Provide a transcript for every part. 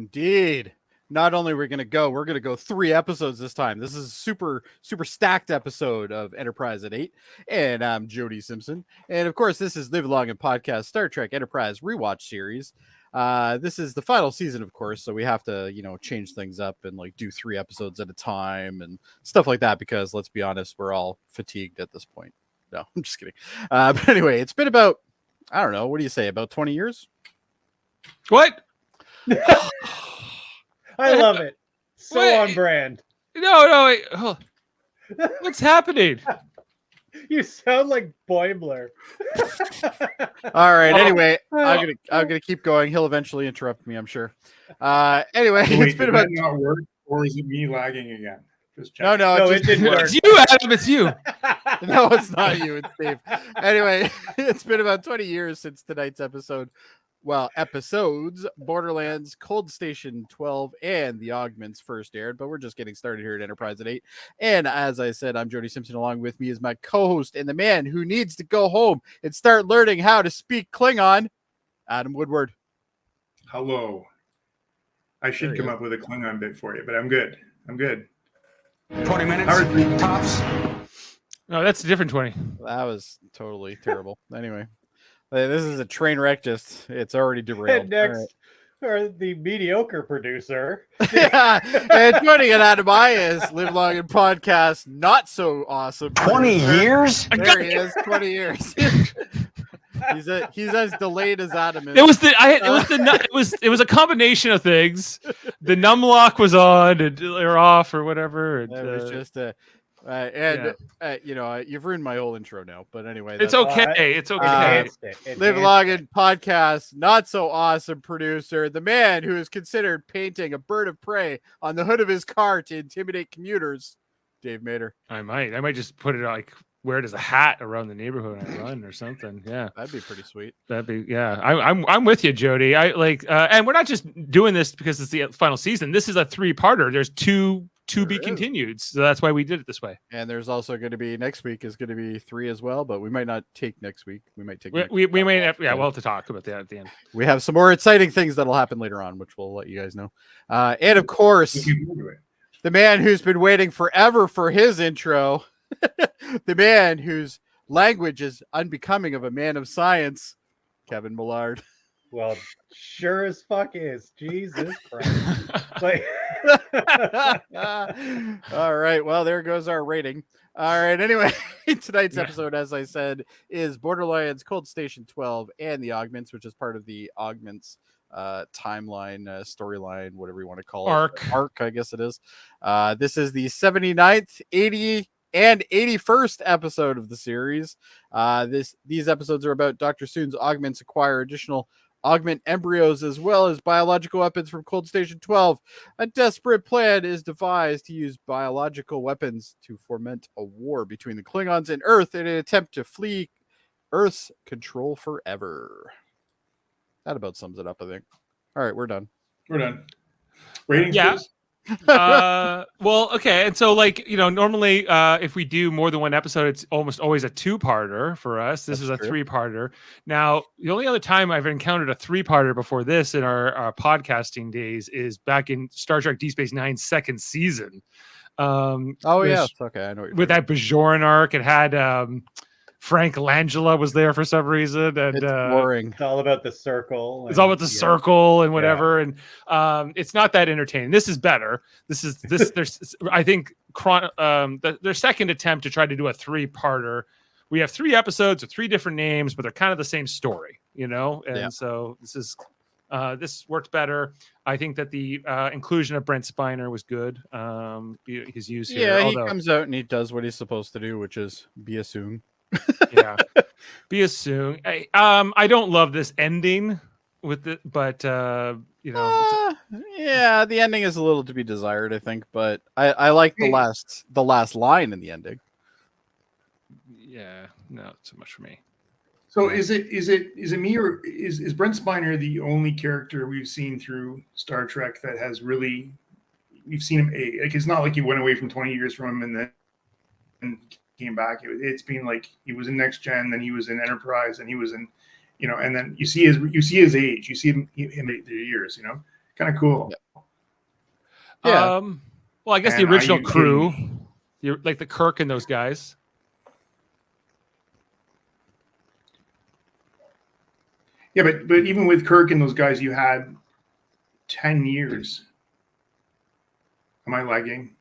indeed. Not only we're going to go 3 episodes this time. This is a super stacked episode of Enterprise at 8. And I'm Jody Simpson. And of course, this is Live Long and Podcast Star Trek Enterprise Rewatch series. This is the final season, of course, so we have to, change things up and like do 3 episodes at a time and stuff like that because let's be honest, we're all fatigued at this point. No, I'm just kidding. But anyway, it's been about, I don't know, what do you say, about 20 years? What? I love it. So on brand. No, wait. Oh. What's happening? You sound like Boimler. All right. Anyway, I'm gonna keep going. He'll eventually interrupt me, I'm sure. Anyway, it's been about not work, or is it me lagging again? No, it didn't work. It's you, Adam. It's you. No, it's not you. It's Dave. Anyway, it's been about 20 years since tonight's episode. Well, episodes, Borderlands, Cold Station 12, and the Augments first aired, but we're just getting started here at Enterprise at 8. And as I said, I'm Jody Simpson. Along with me is my co-host and the man who needs to go home and start learning how to speak Klingon, Adam Woodward. Hello. I should come up with a Klingon bit for you, but I'm good. 20 minutes, tops. No, that's a different 20. That was totally terrible. Anyway. This is a train wreck. It's already derailed. And next, or the mediocre producer. Yeah, and joining it out of my is Live Long and Podcast Not So Awesome. 20 years? There he is. 20 years. He's as delayed as Adam is. It was a combination of things. The num lock was on or off or whatever. It was just a. You've ruined my whole intro now, but anyway, it's okay. It's okay. Live Long and Podcast Not So Awesome producer, the man who is considered painting a bird of prey on the hood of his car to intimidate commuters, Dave Mater. I might just put it like wear it as a hat around the neighborhood and I run or something. Yeah, that'd be pretty sweet. I'm with you, Jody. I like, and we're not just doing this because it's the final season. This is a 3-parter. There's 2 to be continued, so that's why we did it this way. And there's also going to be next week is going to be 3 as well, but we might not take next week. We might take. We may have, we'll have to talk about that at the end. We have some more exciting things that'll happen later on, which we'll let you guys know. And of course, the man who's been waiting forever for his intro, the man whose language is unbecoming of a man of science, Kevin Millard. Well, sure as fuck is. Jesus Christ. All right. Well, there goes our rating. All right. Anyway, tonight's episode, as I said, is Borderlands, Cold Station 12, and the Augments, which is part of the Augments timeline, storyline, whatever you want to call it. Arc, I guess it is. This is the 79th, 80th, and 81st episode of the series. These episodes are about Dr. Soon's Augments acquire additional augment embryos as well as biological weapons from Cold Station 12. A desperate plan is devised to use biological weapons to foment a war between the Klingons and Earth in an attempt to flee Earth's control forever. That about sums it up, I think. All right, we're done. Ratings, please? Well, okay. And so normally if we do more than one episode, it's almost always a 2-parter for us. This is a 3-parter. Now, the only other time I've encountered a 3-parter before this in our podcasting days is back in Star Trek Deep Space Nine's 2nd season. Okay. I know what you're with that Bajoran arc. It had Frank Langella was there for some reason, and it's boring. It's all about the circle. It's all about the circle and whatever, and it's not that entertaining. This is better. There's I think their second attempt to try to do a 3-parter. We have 3 episodes with 3 different names, but they're kind of the same story, And so this worked better. I think that the inclusion of Brent Spiner was good. His use here. Yeah, he comes out and he does what he's supposed to do, which is be a Soon. Be as soon. I don't love this ending with it, but the ending is a little to be desired, I think, but I like the last line in the ending. Yeah, no, too much for me. So is it me, or is Brent Spiner the only character we've seen through Star Trek that has really we've seen him like it's not like he went away from 20 years from him and then came back. It's been like he was in Next Gen, then he was in Enterprise, and he was in, and then you see his age, you see him the years, Kind of cool. Yeah. Well, I guess the And are original you crew, kidding like the Kirk and those guys. Yeah, but even with Kirk and those guys, you had 10 years. Am I lagging?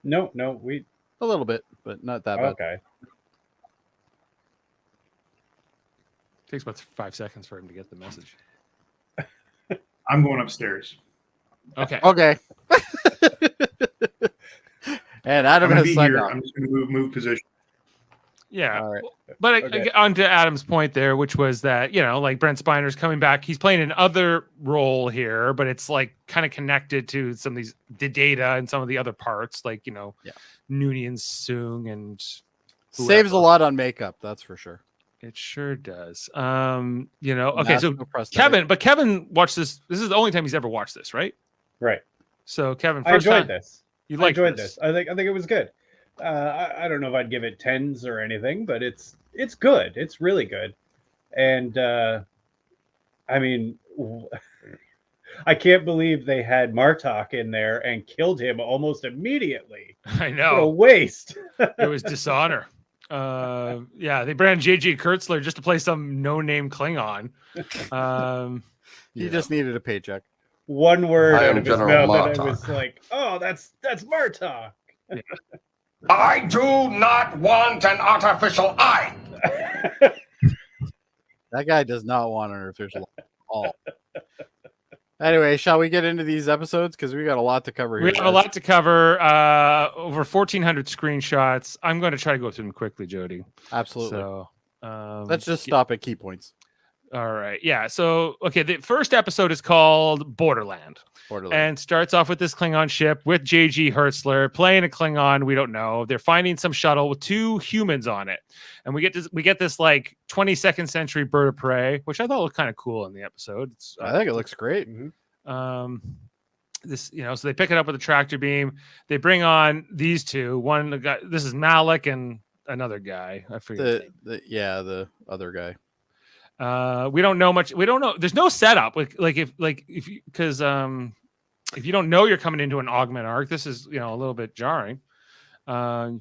No, we A little bit, but not that bad. okay. Takes about 5 seconds for him to get the message. I'm going upstairs. Okay. Okay. And Adam I'm has gonna be signed here. off. I'm just going to move position. Yeah. All right. But Okay. on to Adam's point there, which was that, like Brent Spiner's coming back. He's playing another role here, but it's like kind of connected to some of the data and some of the other parts, like, Noonien Soong and Saves whoever. a lot on makeup, that's for sure. It sure does. Okay, so National prosthetic. Kevin watched this. This is the only time he's ever watched this, right? Right. So Kevin, I first enjoyed time this. you I liked enjoyed this. this. I think it was good. I don't know if I'd give it 10s or anything, but it's good. It's really good. And I mean, I can't believe they had Martok in there and killed him almost immediately. I What a know. waste. It was dishonor. Yeah, they brought in J.J. Kurtzler just to play some no-name Klingon. He just needed a paycheck. One word I out am of his General mouth, and I Martok. was like, "Oh, that's Martok." I do not want an artificial eye. That guy does not want an artificial at all. Anyway, shall we get into these episodes? Because we got a lot to cover here. We have a lot to cover. Over 1,400 screenshots. I'm going to try to go through them quickly, Jody. Absolutely. So Let's just stop at key points. All right. Yeah. So, okay. The first episode is called Borderland. And starts off with this Klingon ship with J.G. Hertzler playing a Klingon. We don't know. They're finding some shuttle with 2 humans on it. And we get this like 22nd century bird of prey, which I thought looked kind of cool in the episode. I think it looks great. This, so they pick it up with a tractor beam. They bring on these 2. One, the guy, this is Malik and another guy. I forget. The other guy. We don't know much. We don't know. There's no setup. If you don't know you're coming into an augment arc, this is a little bit jarring. You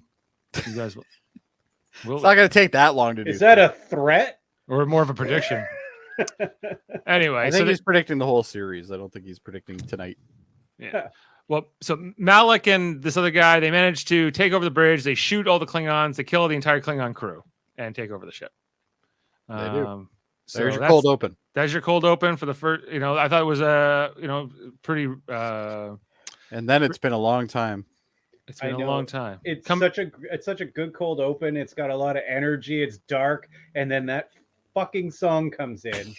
guys, It's not going to take that long to do. Is that a threat? or more of a prediction? Anyway, I think he's predicting the whole series. I don't think he's predicting tonight. Yeah. Well, so Malik and this other guy, they manage to take over the bridge. They shoot all the Klingons. They kill the entire Klingon crew and take over the ship. They do. So There's your cold open. That's your cold open for the first. I thought it was pretty. And then it's been a long time. It's been a long time. It's such a good cold open. It's got a lot of energy. It's dark, and then that fucking song comes in,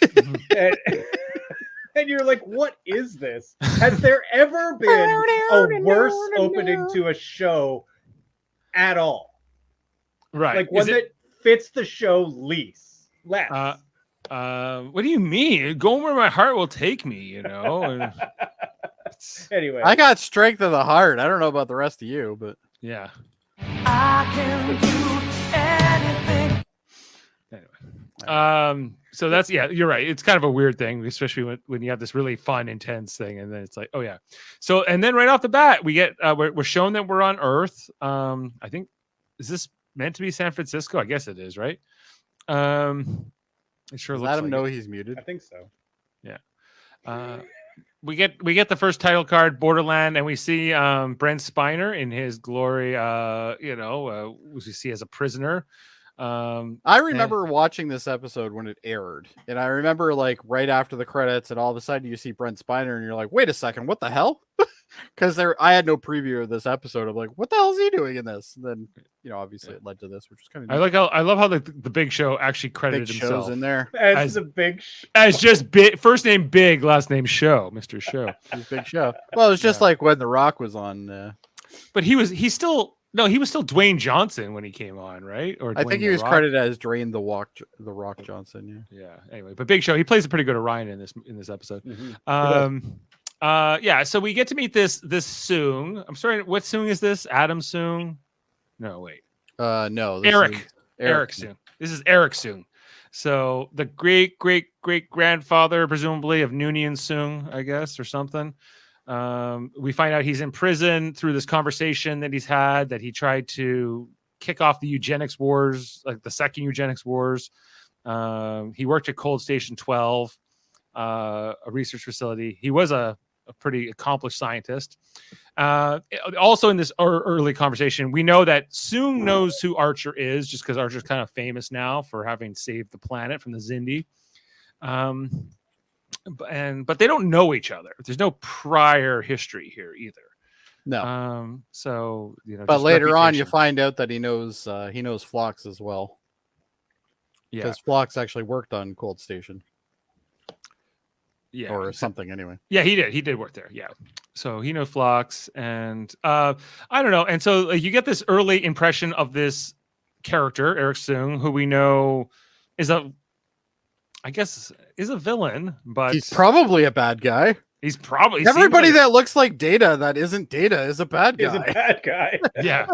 and you're like, "What is this? Has there ever been a worse opening to a show at all? Right? Like one that fits the show less." What do you mean? Going where my heart will take me, And anyway, Uh, I got strength of the heart. I don't know about the rest of you, but yeah. I can do anything. Anyway, so that's you're right. It's kind of a weird thing, especially when you have this really fun, intense thing, and then it's like, oh yeah. So and then right off the bat, we get we're shown that we're on Earth. I think is this meant to be San Francisco? I guess it is, right? It sure looks let him like know it. he's muted. I think so. Yeah. We get the first title card, Borderland, and we see Brent Spiner in his glory. We see as a prisoner. I remember watching this episode when it aired, and I remember like right after the credits, and all of a sudden you see Brent Spiner, and you're like, "Wait a second, what the hell?" Because I had no preview of this episode. I'm like, "What the hell is he doing in this?" And then obviously it led to this, which is kind of I love how the Big Show actually credited Big himself Show's in there. As the big as just big, first name Big, last name Show, Mr. Show. He's Big Show. Well, it was just like when The Rock was on. But he was still Dwayne Johnson when he came on, right? Or I think he was credited as Dwayne the Rock Johnson. Yeah. Yeah. Anyway, but Big Show, he plays a pretty good Orion in this episode. Mm-hmm. So we get to meet this Soong. I'm sorry, what Soong is this? Adam Soong? No, wait. No. Eric Soong. This is Eric Soong. So the great grandfather, presumably, of Noonien Sung, I guess, or something. We find out he's in prison through this conversation that he's had, that he tried to kick off the eugenics wars, like the second eugenics wars. He worked at Cold Station 12, a research facility. He was a pretty accomplished scientist. Also in this early conversation, we know that Sung knows who Archer is, just because Archer's kind of famous now for having saved the planet from the Zindi. But they don't know each other. There's no prior history here either. No. So but just later on, you reputation. find out that he knows Phlox as well. Yeah, Because Phlox actually worked on Cold Station yeah, or something anyway. yeah. He did work there. Yeah, so he knows Phlox, and I don't know. And so you get this early impression of this character, Eric Sung, who we know is a villain, but He's probably a bad guy. he's probably Everybody that looks like Data that isn't Data is a bad He's a guy. bad guy. yeah,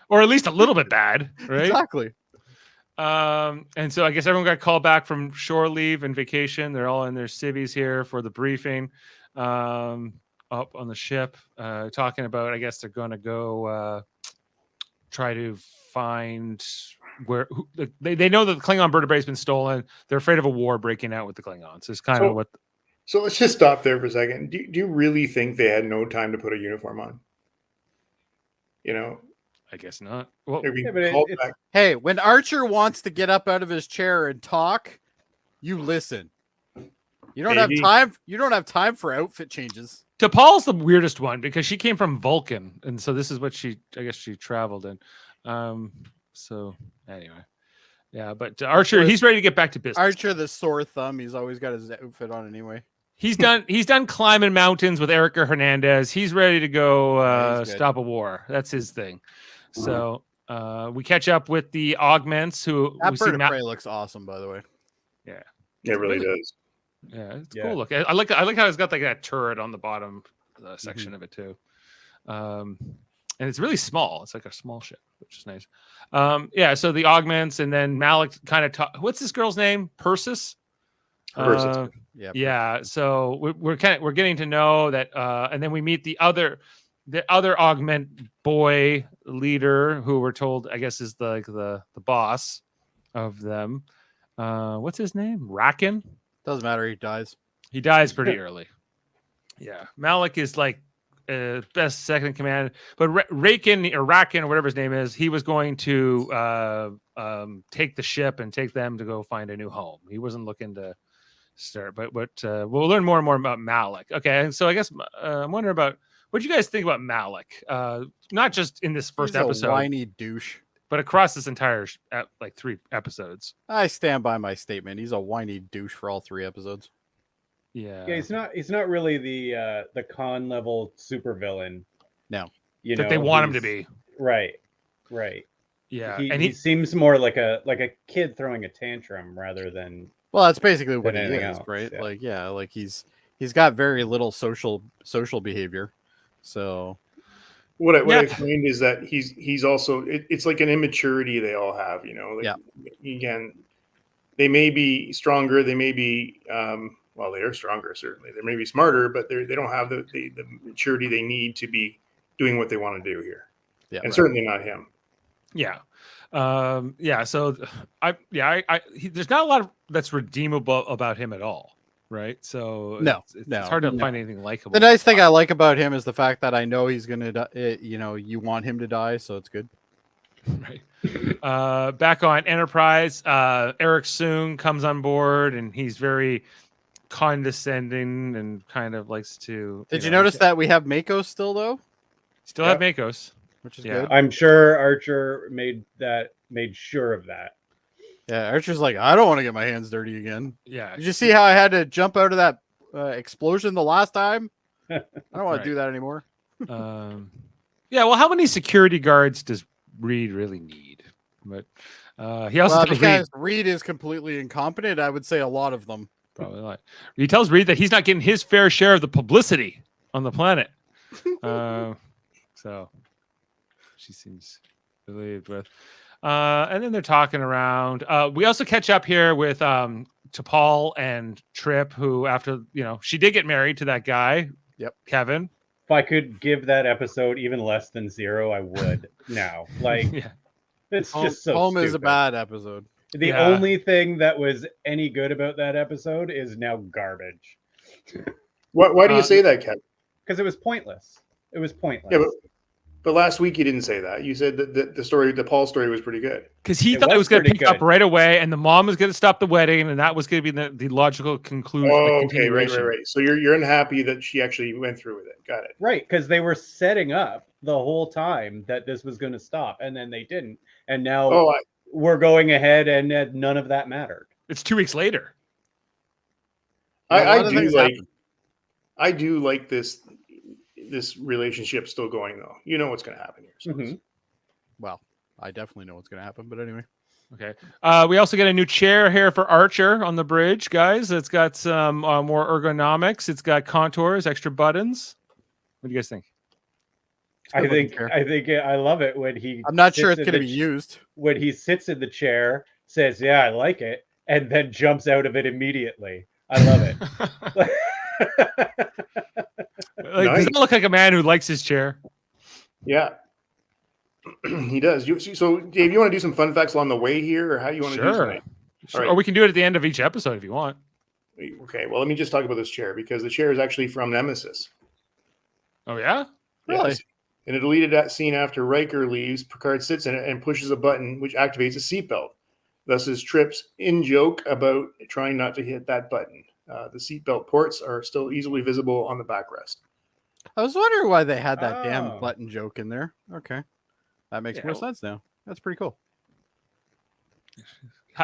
or at least a little bit bad, right? Exactly. And so I guess everyone got called back from shore leave and vacation. They're all in their civvies here for the briefing up on the ship, talking about, I guess they're going to go try to find they know that the Klingon vertebrae has been stolen. They're afraid of a war breaking out with the Klingons. It's kind of what. So let's just stop there for a second. Do you really think they had no time to put a uniform on? I guess not. Well, They're being Yeah, but called it's- back. Hey, when Archer wants to get up out of his chair and talk, you listen. You don't Maybe. have time. You don't have time for outfit changes. T'Pol's the weirdest one because she came from Vulcan, and so this is what she traveled in. So anyway, yeah. But Archer, he's ready to get back to business. Archer, the sore thumb. He's always got his outfit on anyway. He's done climbing mountains with Erica Hernandez. He's ready to go Yeah, he's good. stop a war. That's his thing. So we catch up with the Augments, who That we see bird of prey looks awesome, by the way. It really does. Yeah, it's Yeah. cool. Look, I like how it's got like that turret on the bottom section of it too. And it's really small. It's like a small ship, which is nice. Yeah. So the Augments, and then Malik kind of what's this girl's name? Persis. Persis. Yeah. Yeah. So we're getting to know that, and then we meet the other Augment boy leader, who we're told, I guess, is the boss of them. What's his name? Rakin. Doesn't matter. He dies. He dies pretty early. Yeah, Malik is like best second in command, but Rakin or whatever his name is, he was going to take the ship and take them to go find a new home. He wasn't looking to start, but we'll learn more and more about Malik. Okay, and so I guess I'm wondering about what do you guys think about Malik? Not just in this first He's a episode, whiny douche. but across this entire like 3 episodes. I stand by my statement. He's a whiny douche for all 3 episodes. Yeah, Yeah, he's not really the con level supervillain. No. that they want him to be. Right. Yeah, He, and he seems more like a kid throwing a tantrum rather than Well, that's basically what he anything is, else, right? yeah. Like he's got very little social behavior. So What I Yeah. explained is that he's also it's like an immaturity they all have, Like, Yeah. Again, they may be stronger, they may be well, they are stronger certainly. They may be smarter, but they don't have the maturity they need to be doing what they want to do here. yeah, And certainly not him. Yeah. So there's not a lot that's redeemable about him at all, right? So No, it's hard to find anything likable. the nice thing I like about him is the fact that I know he's gonna die. You want him to die, so it's good. Right. Back on Enterprise, Eric Sung comes on board, and he's very condescending and kind of likes to. Did you notice that we have Mako still though, Still have Makos. which is Yeah. good. I'm sure Archer made sure of that. Yeah, Archer's like, I don't want to get my hands dirty again. Yeah. Did you see how I had to jump out of that explosion the last time? I don't want Right. to do that anymore. Yeah. Well, how many security guards does Reed really need? But he also Well, tells because Reed is completely incompetent, I would say a lot of them. Probably not. He tells Reed that he's not getting his fair share of the publicity on the planet. So she seems Relieved with. And then they're talking around. We also catch up here with T'Pol and Trip, who after she did get married to that guy. Yep. Kevin. If I could give that episode even less than 0, I would now. Like, Yeah. it's just so Home stupid. is a bad episode. The only thing that was any good about that episode is now garbage. Why do you say that, Kevin? Because it was pointless. It was pointless. Yeah, but last week you didn't say that. You said that the Paul story was pretty good. Because he thought it was going to pick up right away, and the mom was going to stop the wedding, and that was going to be the logical conclusion. Oh, okay, right. So you're unhappy that she actually went through with it. Got it. Right, because they were setting up the whole time that this was going to stop, and then they didn't. And now we're going ahead, and none of that mattered. It's 2 weeks later. I do like this relationship still going, though. You know what's going to happen here. So Well, I definitely know what's going to happen, but anyway. Okay. We also get a new chair here for Archer on the bridge, guys. It's got some more ergonomics. It's got contours, extra buttons. What do you guys think? I love it when he. I'm not sure it's going to be used. When he sits in the chair, says, "Yeah, I like it," and then jumps out of it immediately. I love it. Does it look like a man who likes his chair? Yeah, he does. So, Dave, you want to do some fun facts along the way here, or how do you want to do it? Sure. Right. Or we can do it at the end of each episode if you want. Okay. Well, let me just talk about this chair because the chair is actually from Nemesis. Oh yeah, really? Yes. In a deleted scene after Riker leaves, Picard sits in it and pushes a button which activates a seatbelt. Thus, his Trip's in-joke about trying not to hit that button. The seatbelt ports are still easily visible on the backrest. I was wondering why they had that damn button joke in there. Okay. That makes more sense now. That's pretty cool.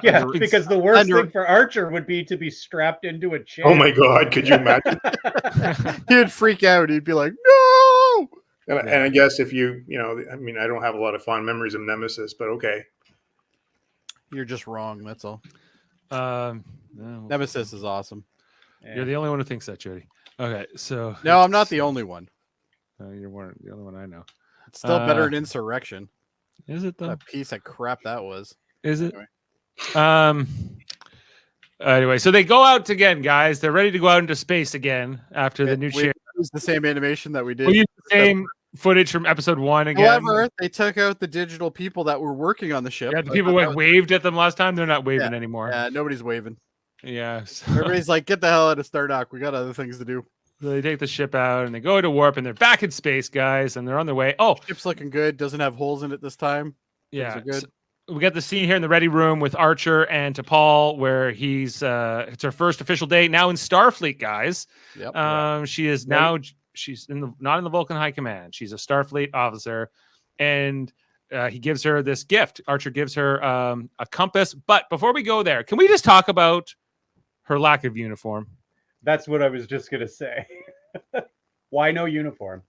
Yeah, because the worst thing for Archer would be to be strapped into a chair. Oh my God, could you imagine? He'd freak out. He'd be like, no! And I guess if I don't have a lot of fond memories of Nemesis, but okay. You're just wrong. That's all. No. Nemesis is awesome. You're the only one who thinks that, Jody. Okay, so no, I'm not the only one. You're the only one I know. It's still better than Insurrection. Is it though? That piece of crap that was. Is it? Anyway, so they go out again, guys. They're ready to go out into space again after the new chair. Use the same animation that we did. We used the same footage from episode 1 again. However, they took out the digital people that were working on the ship. Yeah, the people who waved at them last time, they're not waving anymore. Yeah, nobody's waving. Yeah. So everybody's like, get the hell out of Stardock. We got other things to do. So they take the ship out and they go to warp and they're back in space, guys, and they're on their way. Oh, ship's looking good. Doesn't have holes in it this time. Yeah. Good. So we got the scene here in the ready room with Archer and T'Pol where he's it's her first official day now in Starfleet, guys. Yep. She is now she's not in the Vulcan High Command. She's a Starfleet officer, and he gives her this gift. Archer gives her a compass. But before we go there, can we just talk about her lack of uniform? That's what I was just going to say. Why no uniform?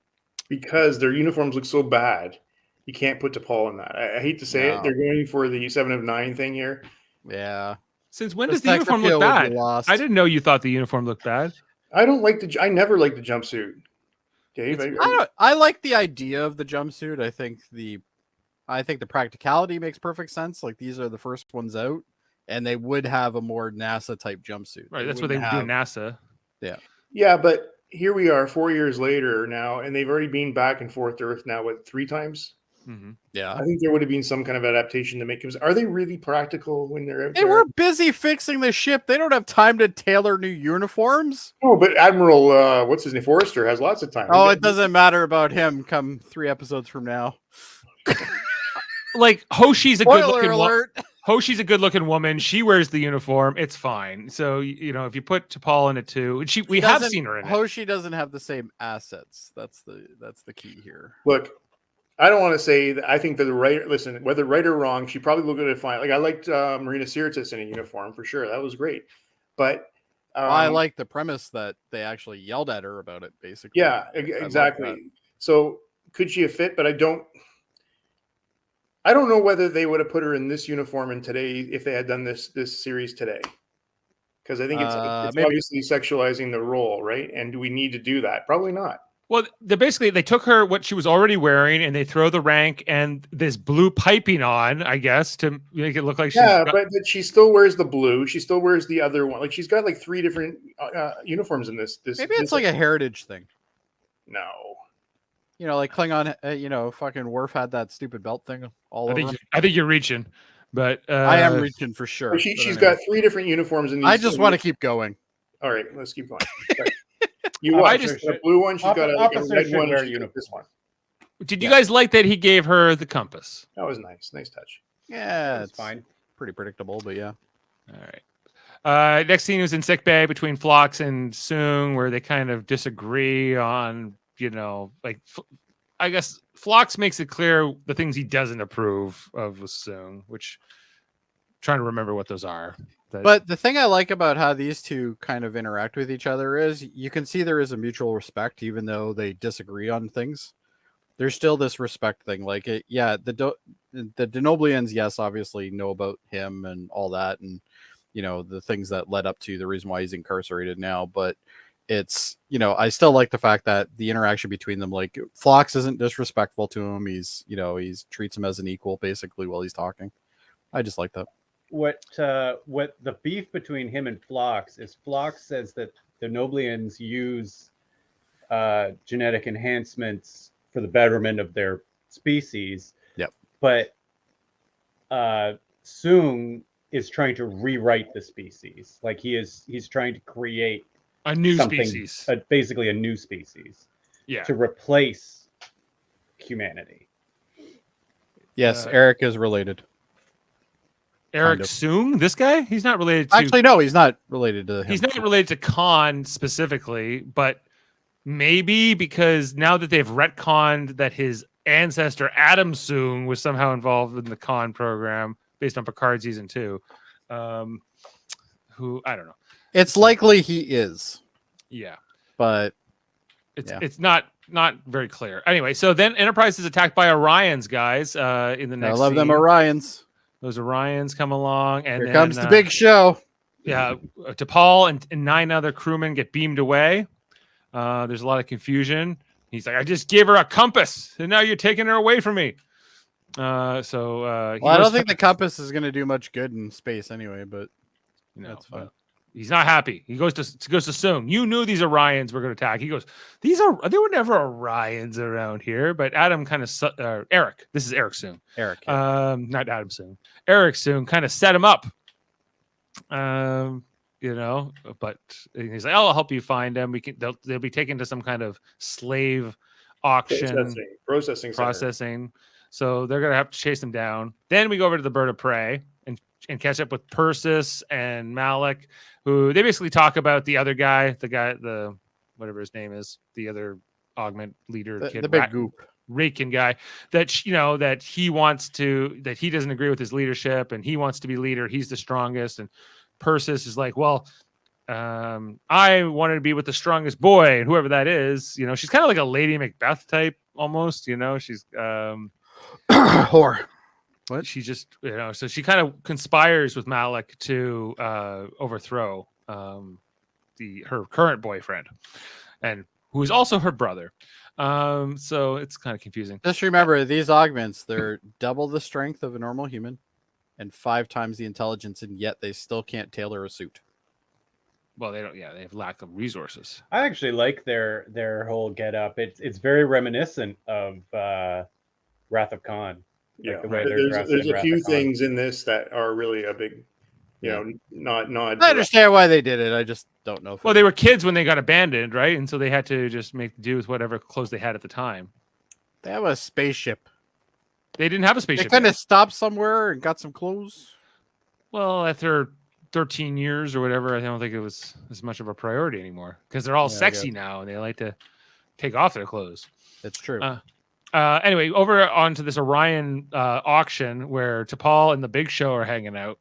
Because their uniforms look so bad. You can't put T'Pol in that. I hate to say it. They're going for the 7 of 9 thing here. Yeah. Since when does the uniform look bad? I didn't know you thought the uniform looked bad. I never liked the jumpsuit. Dave, I like the idea of the jumpsuit. I think the practicality makes perfect sense. Like these are the first ones out, and they would have a more NASA type jumpsuit. Right, that's what they would do in NASA. Yeah. Yeah, but here we are 4 years later now, and they've already been back and forth to Earth now, 3 times? Mm-hmm. Yeah. I think there would have been some kind of adaptation to make them. Are they really practical when they're out They there? were busy fixing the ship. They don't have time to tailor new uniforms. Oh, but Admiral, what's his name? Forrester has lots of time. Oh, it doesn't matter about him come 3 episodes from now. Like Hoshi's a Spoiler alert. Hoshi's a good-looking woman. She wears the uniform. It's fine. So if you put T'Pol in it too, we have seen her in it. Hoshi doesn't have the same assets. That's the key here. Look, I don't want to say that I think that the writer. Listen, whether right or wrong, she probably looked at it fine. Like I liked Marina Sirtis in a uniform for sure. That was great. But I like the premise that they actually yelled at her about it. Basically, yeah, exactly. So could she have fit? But I don't know whether they would have put her in this uniform in today if they had done this series today. Because I think it's obviously sexualizing the role, right? And do we need to do that? Probably not. Well, they took her what she was already wearing, and they throw the rank and this blue piping on, I guess, to make it look like she's but she still wears the blue. She still wears the other one. Like she's got like 3 different uniforms in this. Maybe it's like a heritage thing. No. You know, like Klingon. Fucking Worf had that stupid belt thing all over. I think you're reaching, but I am reaching for sure. She's got 3 different uniforms in these. I just want to keep going. All right, let's keep going. You watch the blue one. She's got a red one. This one. Did you guys like that he gave her the compass? That was nice. Nice touch. Yeah, It's fine. Pretty predictable, but yeah. All right. Next scene was in sickbay between Phlox and Soong, where they kind of disagree on, I guess Phlox makes it clear the things he doesn't approve of with Soong, which I'm trying to remember what those are. But the thing I like about how these two kind of interact with each other is you can see there is a mutual respect, even though they disagree on things. There's still this respect thing. Like, the Denoblians, yes, obviously know about him and all that, and the things that led up to the reason why he's incarcerated now. But it's I still like the fact that the interaction between them, like Phlox isn't disrespectful to him. He's treats him as an equal basically while he's talking. I just like that. What the beef between him and Phlox is, Phlox says that the Noblians use genetic enhancements for the betterment of their species. Yep. But Soong is trying to rewrite the species. Like he's trying to create a new species, basically a new species. Yeah. To replace humanity. Yes, Eric is related. Eric kind of. Soong, this guy, he's not related to. Actually, no, he's not related to him. He's not related to Khan specifically, but maybe because now that they've retconned that his ancestor Adam Soong was somehow involved in the Khan program based on Picard season 2, who I don't know. It's likely he is. Yeah, but it's not very clear. Anyway, so then Enterprise is attacked by Orions, guys. In the next, I love scene. them Orions. Those Orions come along, and here comes the big show. Yeah, T'Pol and 9 other crewmen get beamed away. There's a lot of confusion. He's like, I just gave her a compass, and now you're taking her away from me. I don't think the compass is going to do much good in space anyway, but that's fine. He's not happy. He goes to Soong. You knew these Orions were going to attack. He goes, there were never Orions around here. But Adam kind of Eric. This is Eric Soong. Eric, yeah. Not Adam Soong. Eric Soong kind of set him up. But he's like, I'll help you find them. They'll be taken to some kind of slave auction processing. So they're gonna have to chase them down. Then we go over to the Bird of Prey and catch up with Persis and Malik, who they basically talk about the other guy, the whatever his name is, the other augment leader, the big goop. Rakin guy, that he doesn't agree with his leadership and he wants to be leader. He's the strongest. And Persis is like, well, I wanted to be with the strongest boy, and whoever that is, she's kind of like a Lady Macbeth type almost, she's whore. What? She just, so she kind of conspires with Malik to overthrow her current boyfriend, and who is also her brother. So it's kind of confusing. Just remember, these augments, they're double the strength of a normal human and 5 times the intelligence, and yet they still can't tailor a suit. Well, they don't. Yeah, they have lack of resources. I actually like their whole get up. It's very reminiscent of Wrath of Khan. Yeah, like the way there's a few things in this that are really a big, not. I understand why they did it. I just don't know. Well, they were kids when they got abandoned, right? And so they had to just make do with whatever clothes they had at the time. They have a spaceship. They didn't have a spaceship. They kind of stopped somewhere and got some clothes. Well, after 13 years or whatever, I don't think it was as much of a priority anymore because they're all sexy now and they like to take off their clothes. That's true. Anyway, over onto this Orion auction where T'Pol and the Big Show are hanging out.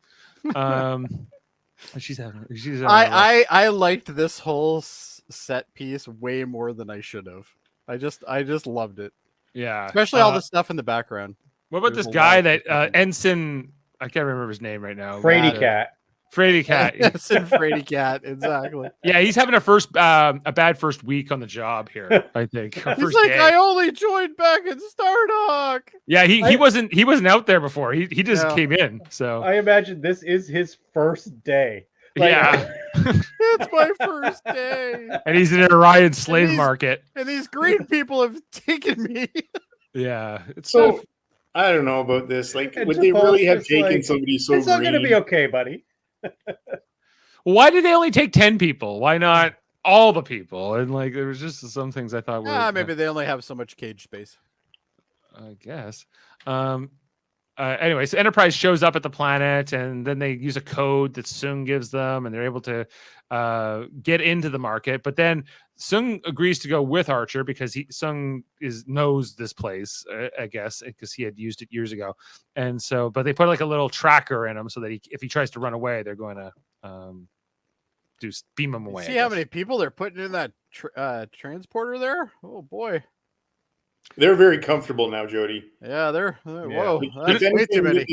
She's having I liked this whole set piece way more than I should have. I just loved it. Yeah, especially all the stuff in the background. What about this guy that Ensign? I can't remember his name right now. Frady Cat. Frady cat. Yes, and Frady cat, exactly. Yeah, he's having a bad first week on the job here, I think. Or He's first like, day. I only joined back in Stardock. Yeah, he wasn't out there before. He just Yeah. came in. So I imagine this is his first day. yeah, It's my first day. and he's in an Orion slave these- market. And these green people have taken me. Yeah, it's So I don't know about this. Like, And would they Jamal really have just taken like, somebody so It's not green? going to be okay, buddy. why did they only take 10 people? Why not all the people? And like, there was just some things I thought were Maybe they only have so much cage space. I guess. Anyway, so Enterprise shows up at the planet, and then they use a code that Sung gives them, and they're able to get into the market. But then Sung agrees to go with Archer because Sung knows this place, I guess, because he had used it years ago. And so, but they put like a little tracker in him so that if he tries to run away, they're going to beam him away. See how many people they're putting in that transporter there? Oh boy. They're very comfortable now, Jody. Yeah, they're whoa. If That's way too many.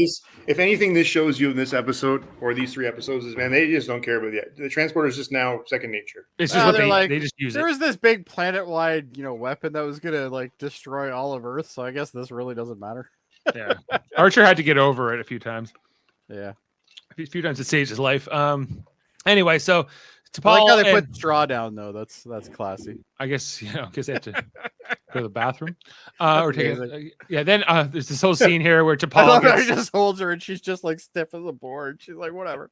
if anything, this shows you in this episode or these 3 episodes is, man, they just don't care about the transporter is just now second nature. It's just what they're they just use There it. was this big planet-wide, weapon that was gonna like destroy all of Earth. So I guess this really doesn't matter. Yeah, Archer had to get over it a few times. Yeah. A few times it saved his life. Anyway, so I like T'Pol how they and- put straw down though. That's classy. I guess because they have to go to the bathroom, or take yeah. Then there's this whole scene here where I T'Pol love how he gets, just holds her and she's just like stiff as a board. She's like, whatever.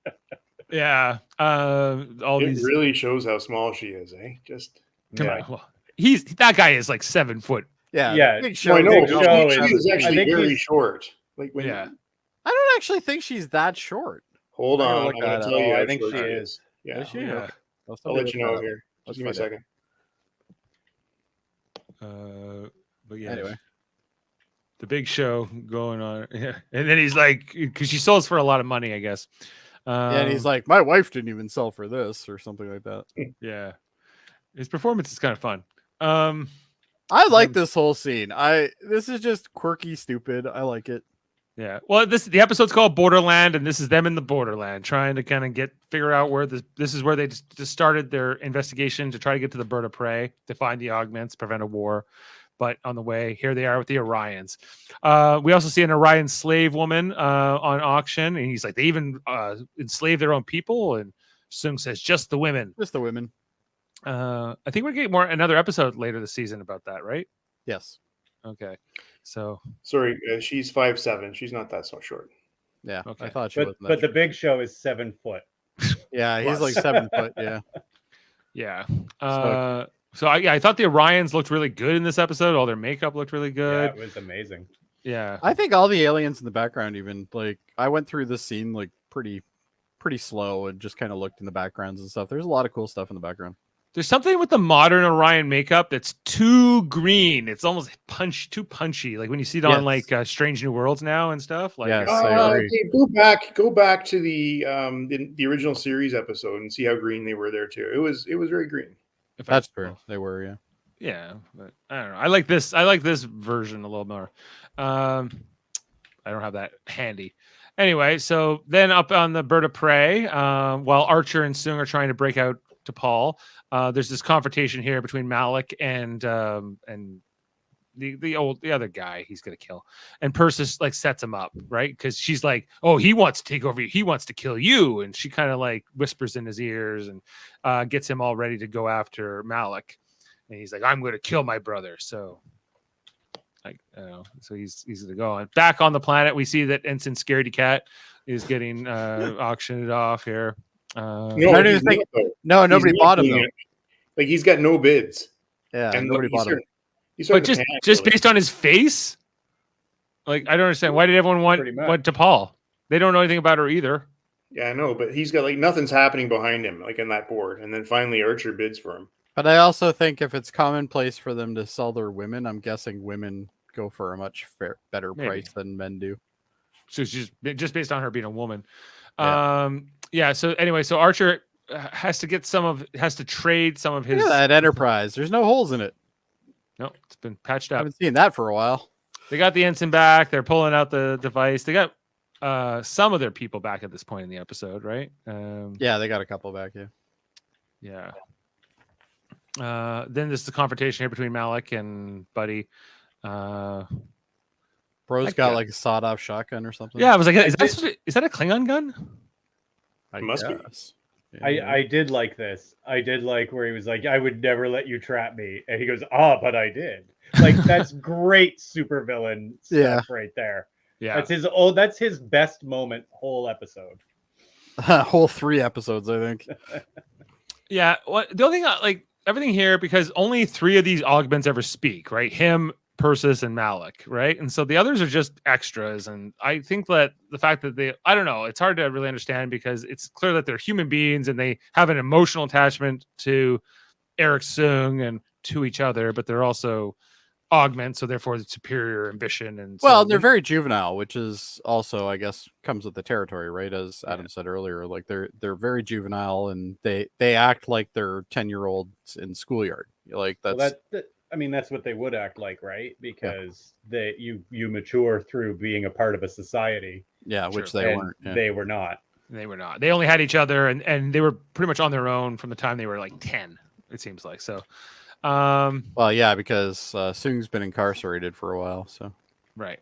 yeah, all It these. really shows how small she is, eh? Just Well, that guy is like 7 foot. Yeah. Yeah. Big no, show. I know. Big She Show is is- I actually think very he's- short. Like when Yeah, I don't actually think she's that short. hold I gotta on, look I'm going that to up. tell you. Oh, how I think short she is. Yeah, Is she? yeah. Okay. I'll let you know here. Let's Just give me a find second. but yeah. Anyway. The big show going on, yeah. And then he's like, because she sells for a lot of money, I guess. Yeah, and he's like, my wife didn't even sell for this or something like that. yeah, his performance is kind of fun. I like this whole scene. This is just quirky, stupid. I like it. Yeah. Well, the episode's called Borderland, and this is them in the Borderland trying to kind of figure out where this is where they just started their investigation to try to get to the bird of prey to find the augments, prevent a war. But on the way, here they are with the Orions. We also see an Orion slave woman on auction, and he's like, they even enslave their own people. And Sung says, just the women. Just the women. I think we're getting another episode later this season about that, right? Yes. Okay. So Sorry, she's 5'7". She's not that so short. Yeah. Okay. I thought she But was. the Big Show is 7 foot. Yeah, he's like 7 foot. Yeah. yeah. I thought the Orions looked really good in this episode. All their makeup looked really Yeah, good. it was amazing. Yeah. I think all the aliens in the background, even like I went through this scene like pretty slow and just kind of looked in the backgrounds and stuff. There's a lot of cool stuff in the background. There's something with the modern Orion makeup that's too green. It's almost too punchy. Like when you see it on like Strange New Worlds now and stuff. Like Yes. I agree. Okay, go back to the original series episode and see how green they were there too. It was very green. That's true. They were, yeah. Yeah, but I don't know. I like this version a little more. I don't have that handy. Anyway, so then up on the bird of prey, while Archer and Sung are trying to break out to Paul, there's this confrontation here between Malik and the other guy he's gonna kill, and Persis like sets him up, right? Because she's like, oh, he wants to take over you, he wants to kill you, and she kind of like whispers in his ears and gets him all ready to go after Malik, and he's like, I'm gonna kill my brother. So like, so he's gonna go on back on the planet. We see that Ensign Scaredy Cat is getting auctioned off here. I don't even think. No, nobody He's bought him making though. it. Like he's got no bids. Yeah, And nobody he's bought him. But just based on his face, like I don't understand why did everyone Pretty much. want to Paul? They don't know anything about her either. Yeah, I know, but he's got like nothing's happening behind him, like in that board. And then finally Archer bids for him. But I also think if it's commonplace for them to sell their women, I'm guessing women go for a much better Maybe. price than men do. So she's just based on her being a woman. Yeah. So anyway, so Archer has to trade some of his. Look at that Enterprise. There's no holes in it. No, it's been patched I up. haven't seen that for a while. They got the ensign back. They're pulling out the device. They got some of their people back at this point in the episode, right? Yeah, they got a couple back. Yeah. Then there's the confrontation here between Malik and Buddy. Bro's That got guy- like a sawed-off shotgun or something. Yeah, I was like, is that a Klingon gun? I Must be. guess. I did like this. I did like where he was like, I would never let you trap me. And he goes, but I did. Like, that's great supervillain stuff right there. Yeah. That's his best moment whole episode. whole 3 episodes, I think. Yeah. The only thing, like everything here, because only 3 of these augments ever speak, right? Him, Persis, and Malik, right? And so the others are just extras. And I think that the fact that I don't know, it's hard to really understand because it's clear that they're human beings and they have an emotional attachment to Eric Sung and to each other, but they're also augments, so therefore the superior ambition. And Well, so they're very juvenile, which is also, I guess, comes with the territory, right? As Adam said earlier, like they're very juvenile and they act like they're 10-year-olds in schoolyard. Like that's that's what they would act like, right? Because you mature through being a part of a society. Yeah, which Sure. they weren't. They were not. They were not. They only had each other, and they were pretty much on their own from the time they were like 10. It seems like so. Well, yeah, because Sung's been incarcerated for a while, so Right.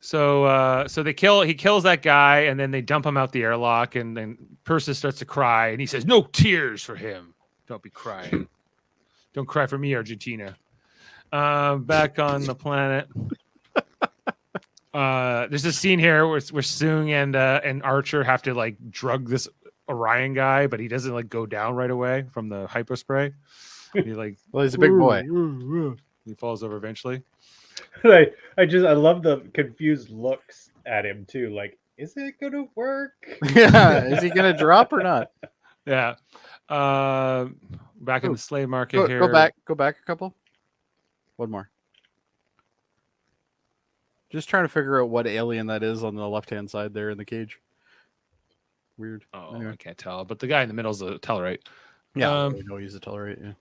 So he kills that guy, and then they dump him out the airlock, and then Persis starts to cry, and he says, "No tears for him. Don't be crying. Don't cry for me, Argentina." Back on the planet. There's a scene here where Sung and Archer have to like drug this Orion guy, but he doesn't like go down right away from the hypospray. He like, well, he's a big boy. He falls over eventually. I love the confused looks at him too. Like, is it gonna work? Yeah, is he gonna drop or not? Yeah. Back in the slave market here. Go back a couple. One more. Just trying to figure out what alien that is on the left-hand side there in the cage. Weird. Oh, Anyway. I can't tell. But the guy in the middle is a Tellarite. Yeah, we know he's a Tellarite.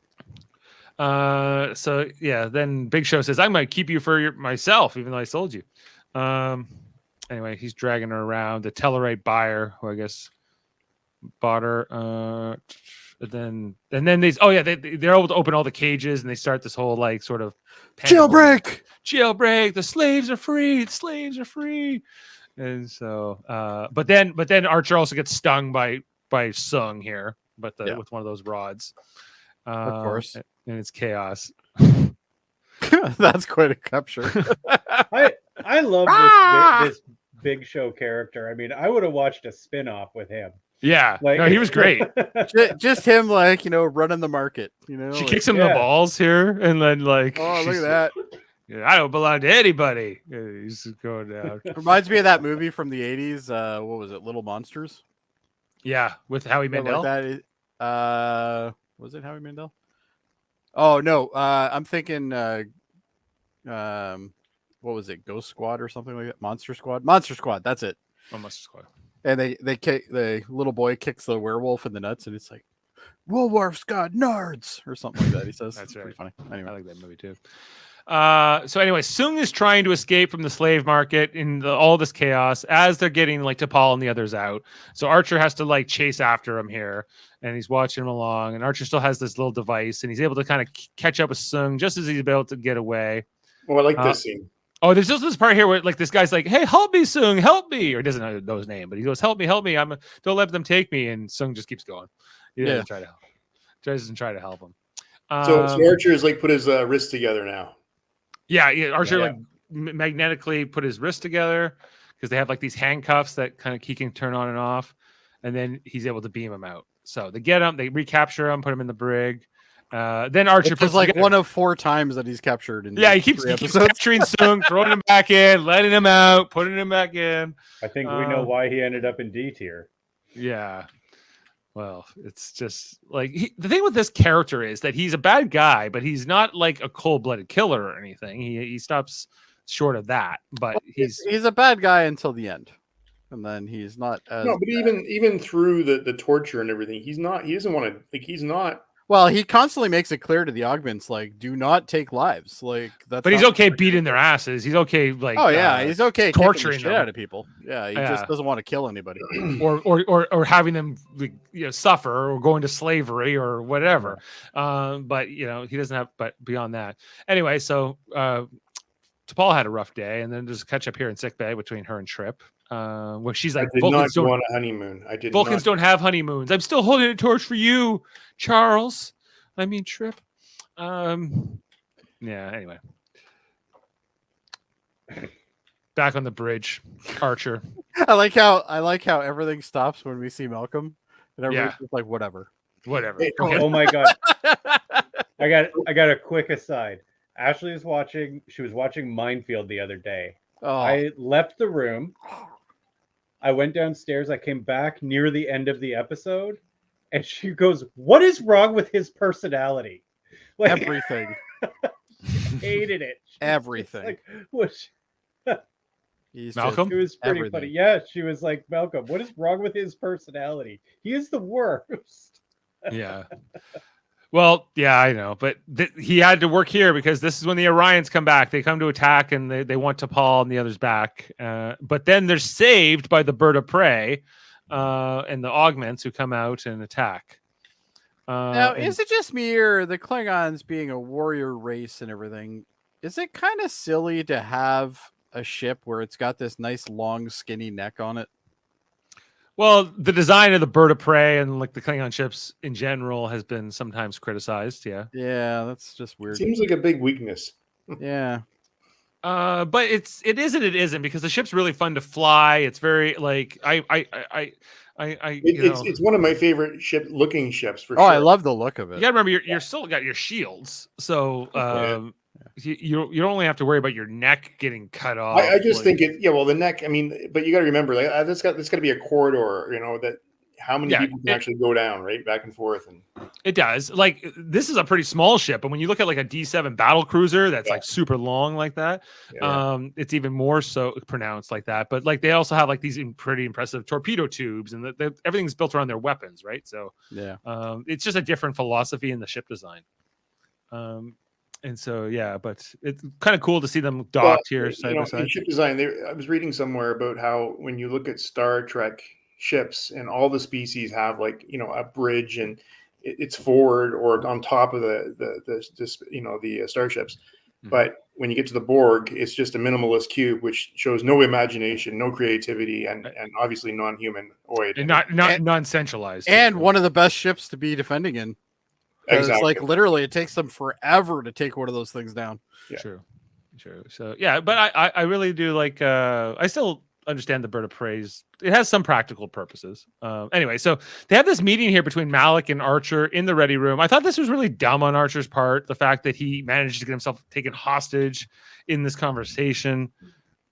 Yeah. So yeah, then Big Show says, "I might keep you for myself, even though I sold you." Anyway, he's dragging her around. The Tellarite buyer, who I guess bought her. And then they're able to open all the cages, and they start this whole like sort of jailbreak. The slaves are free. The slaves are free. And so, but then Archer also gets stung by Sung here, with one of those rods. Of course. And it's chaos. That's quite a capture. I love this Big Show character. I mean, I would have watched a spin-off with him. Yeah, Like, no, he was great. just him, like, running the market. She kicks him in the balls here, and then like, oh, look at that. Yeah, I don't belong to anybody. He's just going down. Reminds me of that movie from the 80s. What was it? Little Monsters? Yeah, with Howie Mandel. Like that. Was it Howie Mandel? Oh no, I'm thinking. What was it? Ghost Squad or something like that? Monster Squad. That's it. Oh, Monster Squad. And they kick, the little boy kicks the werewolf in the nuts, and it's like, "Werewolf's got nards" or something like that. He says. That's It's pretty funny. Anyway, I like that movie too. So anyway, Sung is trying to escape from the slave market in all this chaos as they're getting like T'Pol and the others out. So Archer has to like chase after him here, and he's watching him along. And Archer still has this little device, and he's able to kind of catch up with Sung just as he's about to get away. Oh, I like this scene. Oh, there's just this part here where like this guy's like, "Hey, help me, Sung, help me," or he doesn't know his name, but he goes, "Help me, don't let them take me." And Sung just keeps going. He doesn't try to help. Doesn't try to help him. So Archer has like put his wrists together now. Yeah, Archer like magnetically put his wrist together because they have like these handcuffs that kind of he can turn on and off, and then he's able to beam him out. So they get him, they recapture him, put him in the brig. Then Archer puts like one of 4 times that he's captured. He keeps capturing Sung, throwing him back in, letting him out, putting him back in. I think we know why he ended up in D tier. Yeah. Well, it's just like the thing with this character is that he's a bad guy, but he's not like a cold-blooded killer or anything. He stops short of that, but he's a bad guy until the end, and then he's not. As no, but even through the torture and everything, he doesn't want to. Like, he's not Well, he constantly makes it clear to the augments, like, do not take lives. Like that's. But he's not- okay beating their asses. He's okay, like Oh yeah, he's okay torturing torturing the shit them. out of people. Yeah, he Yeah. just doesn't want to kill anybody. or having them like, suffer or go into slavery or whatever. But he doesn't have. But beyond that, anyway. So T'Pol had a rough day, and then just catch up here in sickbay between her and Trip. Where she's like, I did not go on a honeymoon. I did. Vulcans not. don't have honeymoons. I'm still holding a torch for you, Charles. I mean Trip. Yeah. Anyway, back on the bridge, Archer. I like how everything stops when we see Malcolm, and everybody's just like, whatever. Hey, Oh my god! I got a quick aside. Ashley was watching. She was watching Minefield the other day. Oh, I left the room. I went downstairs. I came back near the end of the episode, and she goes, "What is wrong with his personality?" Like, everything, hated it. She was just everything. like, what? He's Malcolm? It was pretty Everything. funny. Yeah, she was like, "Malcolm, what is wrong with his personality? He is the worst." Yeah. Well, yeah, I know, but he had to work here because this is when the Orions come back. They come to attack, and they want T'Pol and the others back. But then they're saved by the bird of prey and the augments who come out and attack. Now, And- is it just me or the Klingons being a warrior race and everything? Is it kind of silly to have a ship where it's got this nice long skinny neck on it? Well, the design of the bird of prey and like the Klingon ships in general has been sometimes criticized. Yeah. Yeah, that's just weird. Seems like a big weakness. Yeah. But it is and it isn't because the ship's really fun to fly. It's very like It's one of my favorite looking ships for Oh, sure. I love the look of you it. gotta remember you're still got your shields, so you don't only have to worry about your neck getting cut off. I just think the neck. I mean, but you got to remember, like that's got to be a corridor. That how many people can actually go down right back and forth, and it does. Like this is a pretty small ship, but when you look at like a D7 battle cruiser that's like super long like that, it's even more so pronounced like that. But like they also have like these pretty impressive torpedo tubes, and everything's built around their weapons, right? So Yeah. it's just a different philosophy in the ship design. And so, yeah, but it's kind of cool to see them docked here side by side. In ship design, I was reading somewhere about how when you look at Star Trek ships and all the species have like, a bridge and it's forward or on top of the starships. Mhm. But when you get to the Borg, it's just a minimalist cube, which shows no imagination, no creativity, and obviously non-humanoid. And not non-centralized. And one of the best ships to be defending in. Exactly. Like literally, it takes them forever to take one of those things down. Yeah. True. So yeah, but I really do like. I still understand the bird of praise. It has some practical purposes. Anyway, so they have this meeting here between Malik and Archer in the ready room. I thought this was really dumb on Archer's part. The fact that he managed to get himself taken hostage in this conversation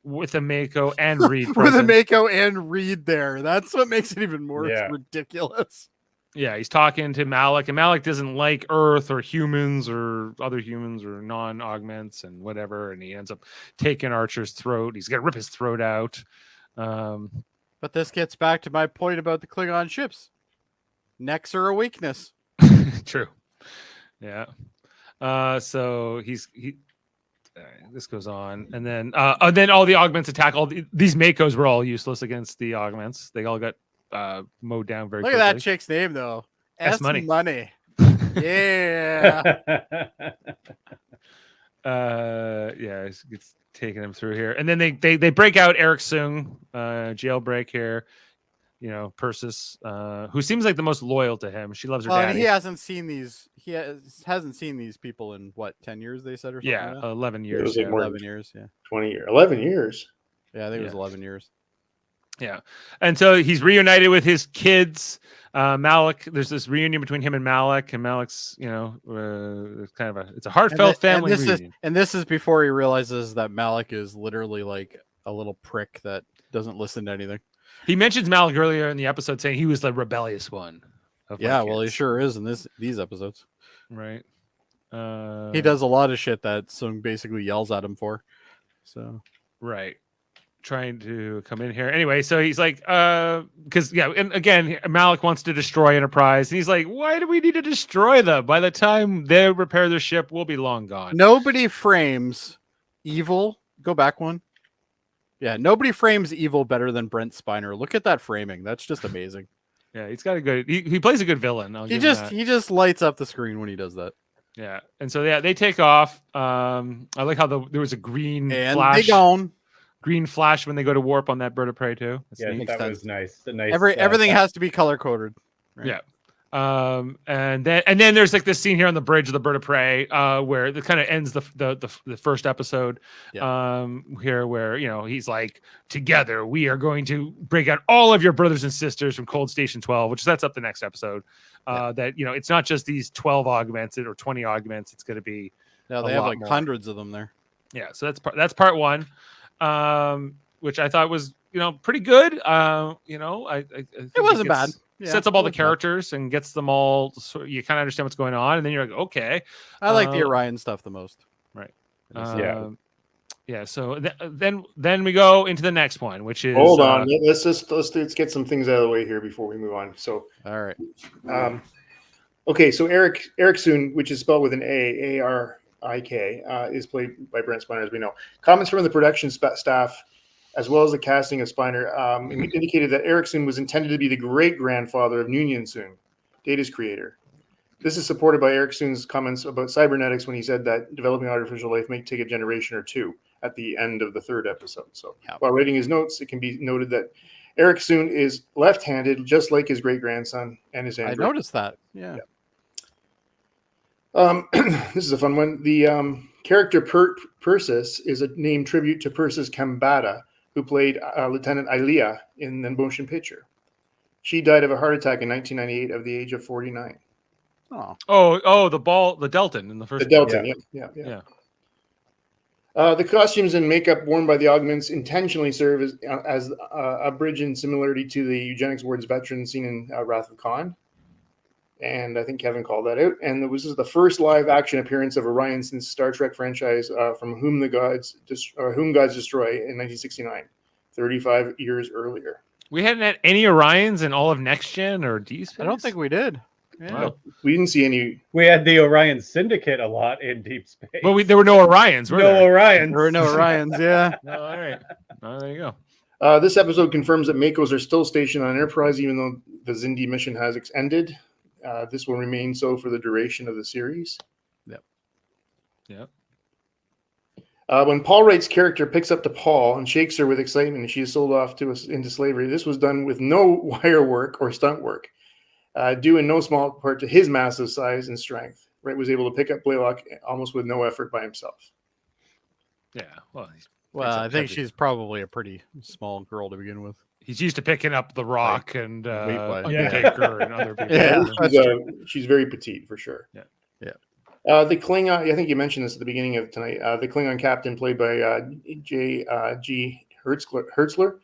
with a Mako and Reed. With a present. Mako and Reed there. That's what makes it even more Yeah. ridiculous. Yeah, he's talking to Malik, and Malik doesn't like Earth or humans or other humans or non-augments and whatever, and he ends up taking Archer's throat. He's gonna rip his throat out. But this gets back to my point about the Klingon ships. Necks are a weakness. True. Yeah. So this goes on, and then all the augments attack. These Makos were all useless against the augments. They all got mowed down very Look quickly. at that chick's name though. S Money. Money. Yeah. It's taking him through here, and then they break out Eric Sung, jailbreak here. Persis, who seems like the most loyal to him. She loves her Well, and daddy. he hasn't seen these. Hasn't seen these people in what 10 years? They said or something. Yeah, like that? 11 It years. was like Yeah. more 11 years. Yeah. 20 years, 11 years. Yeah, I think it was Yeah. 11 years. Yeah. And so he's reunited with his kids. Malik, there's this reunion between him and Malik, and Malik's, it's kind of it's a heartfelt family reunion. And this is before he realizes that Malik is literally like a little prick that doesn't listen to anything. He mentions Malik earlier in the episode saying he was the rebellious one. of my Yeah, well, he kids. sure is in these episodes. Right. He does a lot of shit that Sung basically yells at him for. So Right. trying to come in here. Anyway, so he's like, because and again, Malik wants to destroy Enterprise, and he's like, why do we need to destroy them? By the time they repair their ship, we'll be long gone. Nobody frames evil. Go back one. Yeah, nobody frames evil better than Brent Spiner. Look at that framing. That's just amazing. Yeah, he's got a good. He plays a good villain. He just lights up the screen when he does that. Yeah, and so they take off. I like how there was a green And flash. they gone. Green flash when they go to warp on that bird of prey too. That's Yeah, neat. that sense. was nice. A nice Everything has to be color coded. Right? Yeah. And then there's like this scene here on the bridge of the bird of prey, where it kind of ends the first episode. Here where he's like, together we are going to break out all of your brothers and sisters from Cold Station 12, which sets up the next episode. That it's not just these 12 augments or 20 augments. It's going to be No, they have like hundreds of them there. Yeah, so that's part one, which I thought was pretty good. I think It wasn't bad. Yeah, sets up all the characters and gets them all, so you kind of understand what's going on, and then you're like, okay. I like the Orion stuff the most. Right. Yeah. So then we go into the next one, which is Hold on. Let's get some things out of the way here before we move on. So, all right. Okay. So Eric Soon, which is spelled with an A-R-I-K, is played by Brent Spiner, as we know. Comments from the production staff, as well as the casting of Spiner, indicated that Eric Soon was intended to be the great-grandfather of Noonien Soon, Data's creator. This is supported by Eric Soon's comments about cybernetics when he said that developing artificial life may take a generation or two at the end of the third episode. So while writing his notes, it can be noted that Eric Soon is left-handed, just like his great-grandson and his android. I noticed that. Yeah. This is a fun one. The character Persis is a named tribute to Persis Kambata, who played Lieutenant Ilea in the motion picture. She died of a heart attack in 1998 at the age of 49. Oh, the Delton in the first. The Delton, yeah. The costumes and makeup worn by the Augments intentionally serve as a bridge in similarity to the eugenics wards veteran seen in Wrath of Khan. And I think Kevin called that out. And this is the first live action appearance of Orion since Star Trek franchise from Whom Gods Destroy in 1969, 35 years earlier. We hadn't had any Orions in all of Next Gen or D Space. I don't think we did. Yeah. Wow. We didn't see any. We had the Orion Syndicate a lot in Deep Space. Well, there were no Orions. Were there? Orions. There were no Orions. Yeah. No, all right. Oh, there you go. This episode confirms that Makos are still stationed on Enterprise, even though the Xindi mission has ended. This will remain so for the duration of the series. Yep. When Paul Wright's character picks up T'Pol and shakes her with excitement, and she is sold off into slavery. This was done with no wire work or stunt work, due in no small part to his massive size and strength. Wright was able to pick up Blaylock almost with no effort by himself. Yeah. Well, I think she's probably a pretty small girl to begin with. He's used to picking up The Rock and weight-wise. Undertaker and other people. Yeah. She's very petite for sure. Yeah. The Klingon, I think you mentioned this at the beginning of tonight. The Klingon captain, played by J.G. Hertzler,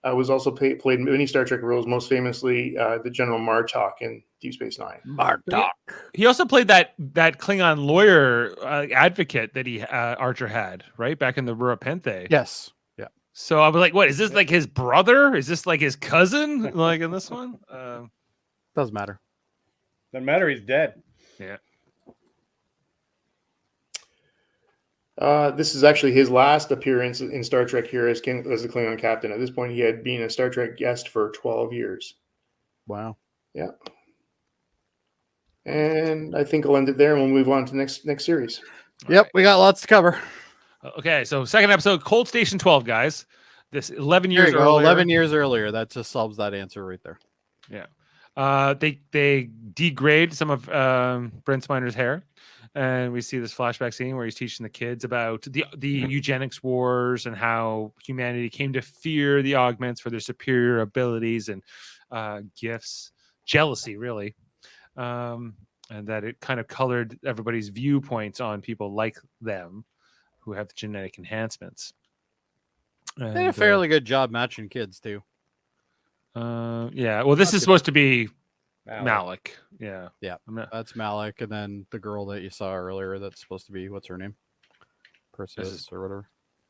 was also played many Star Trek roles, most famously the General Martok in Deep Space Nine. Martok. He also played that Klingon lawyer advocate that Archer had, right, back in the Rura Penthe. Yes. Yeah. So I was like, what is this, like his brother? Is this like his cousin? Like in this one? Doesn't matter. Doesn't matter. He's dead. Yeah. This is actually his last appearance in Star Trek here as the Klingon captain. At this point, he had been a Star Trek guest for 12 years. Wow. Yeah. And I think I'll end it there, and we'll move on to the next series. Yep, we got lots to cover. Okay, so second episode, Cold Station 12, guys. This 11 years There you go, earlier. 11 years earlier. That just solves that answer right there. Yeah. They degrade some of Brent Spiner's hair. And we see this flashback scene where he's teaching the kids about the eugenics wars and how humanity came to fear the Augments for their superior abilities and gifts, jealousy, really. And that it kind of colored everybody's viewpoints on people like them who have genetic enhancements. They did a fairly good job matching kids, too. Yeah, well, this is supposed to be Malik. Yeah. That's Malik, and then the girl that you saw earlier that's supposed to be, what's her name? Persis or whatever.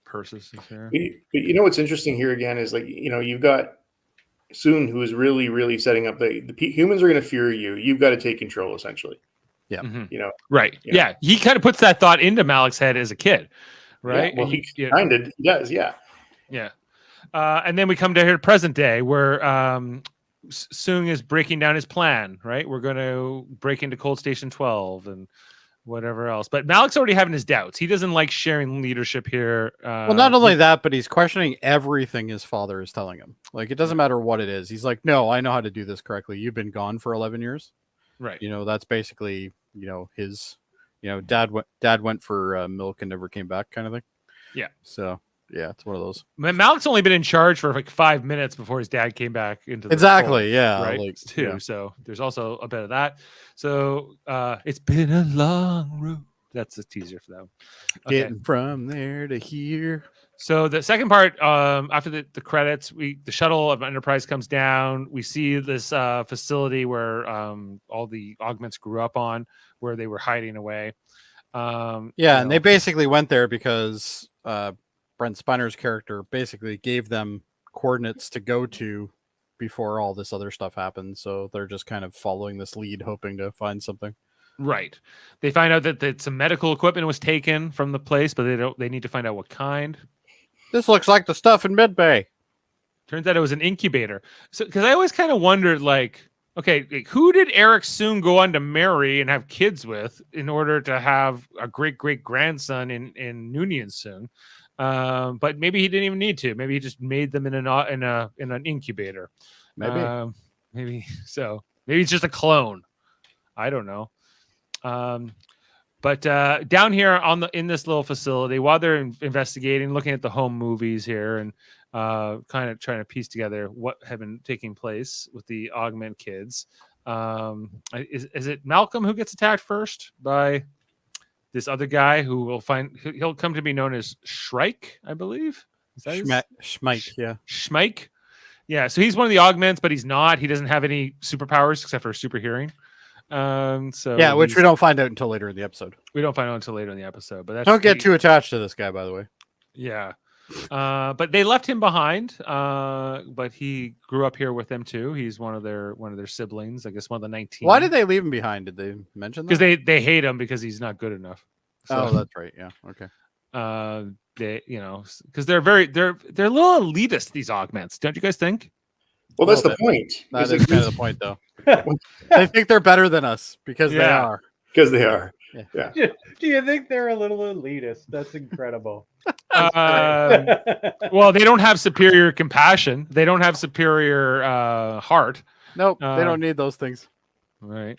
Persis is here. But you know what's interesting here again is like, you know, you've got Soon who is really, really setting up humans are going to fear you. You've got to take control, essentially. Yeah. Mhm. You know, Right. you know. Yeah. He kind of puts that thought into Malik's head as a kid, right? Yeah, well, And he kind of does. Yeah. Yeah. And then we come to here present day where Soong is breaking down his plan, right? We're going to break into Cold Station 12 and whatever else. But Malik's already having his doubts. He doesn't like sharing leadership here. Well, not only that, but he's questioning everything his father is telling him. Like, it doesn't matter what it is. He's like, no, I know how to do this correctly. You've been gone for 11 years. Right. You know, that's basically, you know, his, you know, dad went for milk and never came back kind of thing. Yeah. So, yeah, it's one of those. Malik's only been in charge for like 5 minutes before his dad came back into the Exactly. fold, Yeah. right. Like, Too. yeah. So there's also a bit of that. So it's been a long road. That's a teaser for them. Okay. Getting from there to here. So the second part, after the credits, the shuttle of Enterprise comes down. We see this facility where all the augments grew up on, where they were hiding away. Yeah, and they basically went there because Brent Spiner's character basically gave them coordinates to go to before all this other stuff happened. So they're just kind of following this lead, hoping to find something. Right. They find out that some medical equipment was taken from the place, but they need to find out what kind. This looks like the stuff in Midbay. Turns out it was an incubator. So, because I always kind of wondered, like, okay, like, who did Eric Soon go on to marry and have kids with in order to have a great grandson in Noonien Soon? But maybe he didn't even need to. Maybe he just made them in an incubator. Maybe. Maybe so. Maybe it's just a clone. I don't know. But down here in this little facility, while they're investigating, looking at the home movies here, and kind of trying to piece together what have been taking place with the Augment kids, is it Malcolm who gets attacked first by this other guy who he'll come to be known as Shrike, I believe. Is that Schmike, yeah. Schmike. Yeah, so he's one of the Augments, but he's not. He doesn't have any superpowers except for super hearing. So yeah, which we don't find out until later in the episode. We don't find out until later in the episode, but don't get too attached to this guy, by the way. Yeah. But they left him behind. But he grew up here with them too. He's one of their siblings, I guess one of the 19. Why did they leave him behind? Did they mention that? Because they hate him because he's not good enough. So, oh, that's right. Yeah. Okay. They, because they're a little elitist, these Augments, don't you guys think? Well, that's the point. That is kind of the point, though. They think they're better than us because they are. Because they are. Yeah. Do you think they're a little elitist? That's incredible. Well, they don't have superior compassion. They don't have superior heart. Nope, they don't need those things. Right.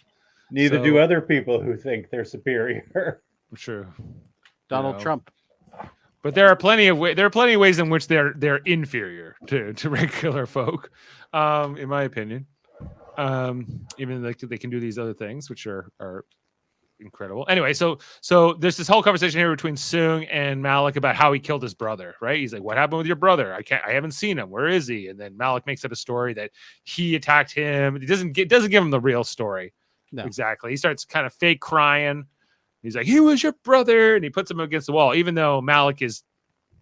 Neither do other people who think they're superior. True. Donald Trump. But there are plenty of ways in which they're inferior to regular folk, in my opinion. Even though they can do these other things, which are incredible. Anyway, so there's this whole conversation here between Soong and Malik about how he killed his brother. Right? He's like, "What happened with your brother? I haven't seen him. Where is he?" And then Malik makes up a story that he attacked him. He doesn't give him the real story. No. Exactly. He starts kind of fake crying. He's like, "He was your brother," and he puts him against the wall. Even though Malik is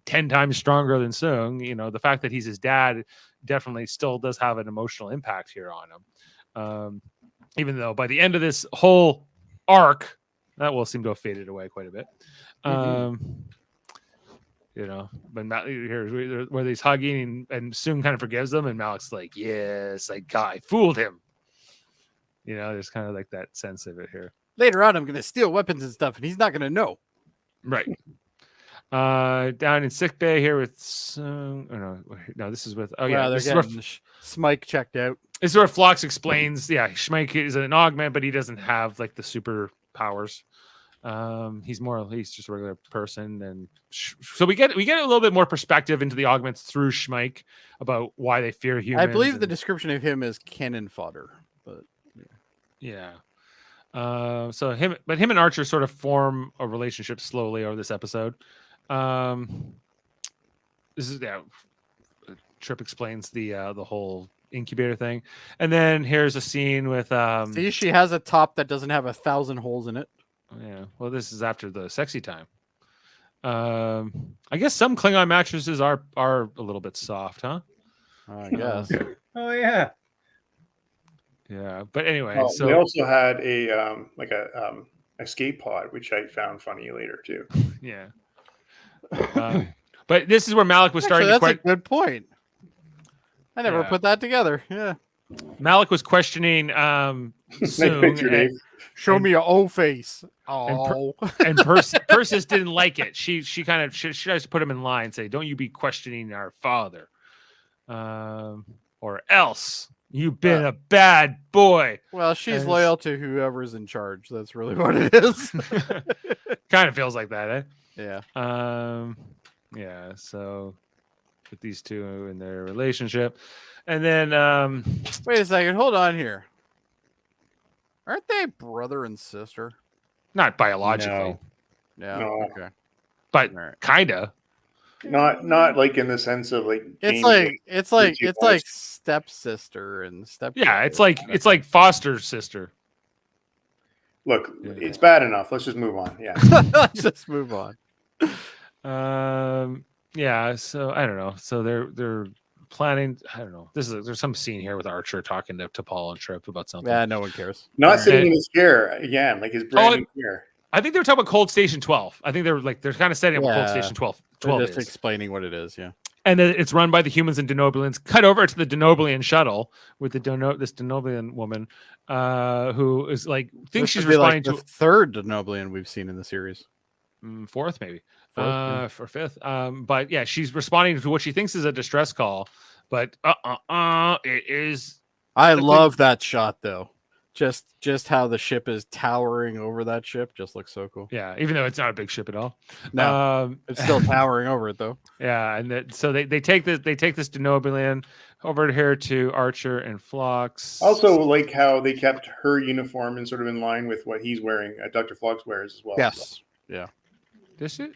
10 times stronger than Soong, the fact that he's his dad definitely still does have an emotional impact here on him. Even though by the end of this whole arc, that will seem to have faded away quite a bit. But here where he's hugging and Soong kind of forgives them, and Malik's like, "Yes, I fooled him." There's kind of like that sense of it here. Later on, I'm going to steal weapons and stuff, and he's not going to know. Right. Down in sick bay here with no, this is with they're getting Smike checked out. This is where Phlox explains. Yeah, Schmike is an augment, but he doesn't have like the super powers. He's just a regular person, and so we get a little bit more perspective into the augments through Schmike about why they fear humans. I believe the description of him is cannon fodder, but yeah. So him and Archer sort of form a relationship slowly over this episode. This is Trip explains the whole incubator thing, and then here's a scene with see, she has a top that doesn't have 1,000 holes in it. Yeah, well, this is after the sexy time. I guess some Klingon mattresses are a little bit soft, huh? I guess. Oh yeah. Yeah, but anyway, Well, so they also had a escape pod, which I found funny later too. yeah. But this is where Malik was Actually, starting to that's a question. good point. I never Yeah. put that together. Yeah. Malik was questioning Nice Soong, picture, Dave. Show And- me your old face. and Oh. and Persis didn't like it. She kind of she tries to put him in line and say, "Don't you be questioning our father, or else you've been a bad boy." Well, she's And- loyal to whoever's in charge. That's really what it is. Kind of feels like that, eh? Yeah. Yeah. So with these two in their relationship, and then Wait a second. Hold on here. Aren't they brother and sister? not biologically, No. Yeah. No. Okay. but All right. kinda. Not like in the sense of like It's James like two it's like guys. stepsister and step. Yeah, it's like Foster's sister. Look, Yeah. it's bad enough. Let's just move on. Yeah. Let's just move on. Yeah. So I don't know. So they're planning. I don't know. There's some scene here with Archer talking to Paul and Trip about something. Yeah, no one cares. Not Right. sitting in his chair again, like his brand new chair. I think they were talking about Cold Station 12. I think they're kind of setting up what Cold Yeah. Station 12. They're 12 just is. explaining what it is. Yeah. And then it's run by the humans and Denobulians. Cut over to the Denobulian shuttle with this Denobulian woman, who is like thinks This she's would be responding like the third Denobulian we've seen in the series. fourth, maybe Fourth, yeah. for fifth. But yeah, she's responding to what she thinks is a distress call. But it is. I Like, love that shot though. Just how the ship is towering over that ship just looks so cool. Yeah, even though it's not a big ship at all. No, it's still towering over it though. Yeah, and so they take this Denobulian over here to Archer and Phlox. Also, like how they kept her uniform and sort of in line with what he's wearing. Dr. Flox wears as well. Yes. Yeah. This it?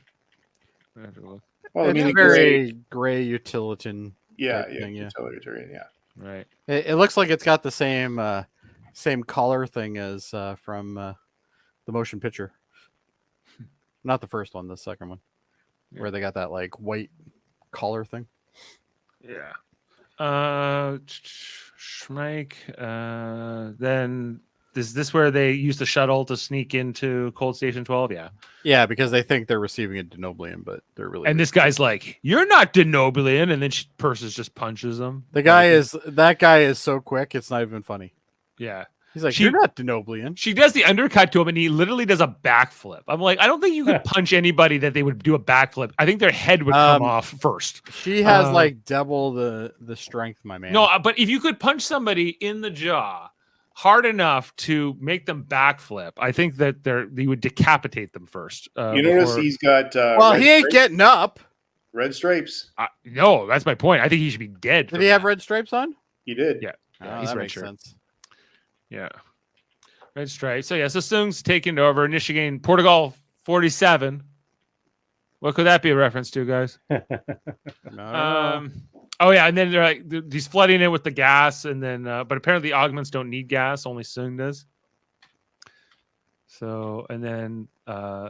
I have to look. Well, I It's mean, a the very gray utilitarian. yeah, type thing, yeah. utilitarian, yeah. Right. It looks like it's got the same collar thing as from the motion picture. Not the first one, the second one, where they got that like white collar thing. Yeah. Schmeik. Then is this where they use the shuttle to sneak into Cold Station 12? Yeah. Yeah, because they think they're receiving a Denobulian, but they're really. And this guy's like, "You're not Denobulian," and then Persis just punches him. that guy is so quick. It's not even funny. Yeah. He's like, She- "You're not Denobulian." She does the undercut to him, and he literally does a backflip. I'm like, I don't think you could punch anybody that they would do a backflip. I think their head would come off first. She has Um, like double the strength, my man. No, but if you could punch somebody in the jaw hard enough to make them backflip, I think that you would decapitate them first. You notice before- he's got well, red he ain't stripes? getting up. Red stripes. no, that's my point. I think he should be dead. Did from he have that. red stripes on? He did. Yeah. Oh, he's that red makes shirt. sense. Yeah. Red stripe. So yeah, so Soong's taken over, initiating Portugal 47. What could that be a reference to, guys? No. Oh yeah, and then they're like he's flooding it with the gas, and then but apparently the augments don't need gas, only Soong does. So and then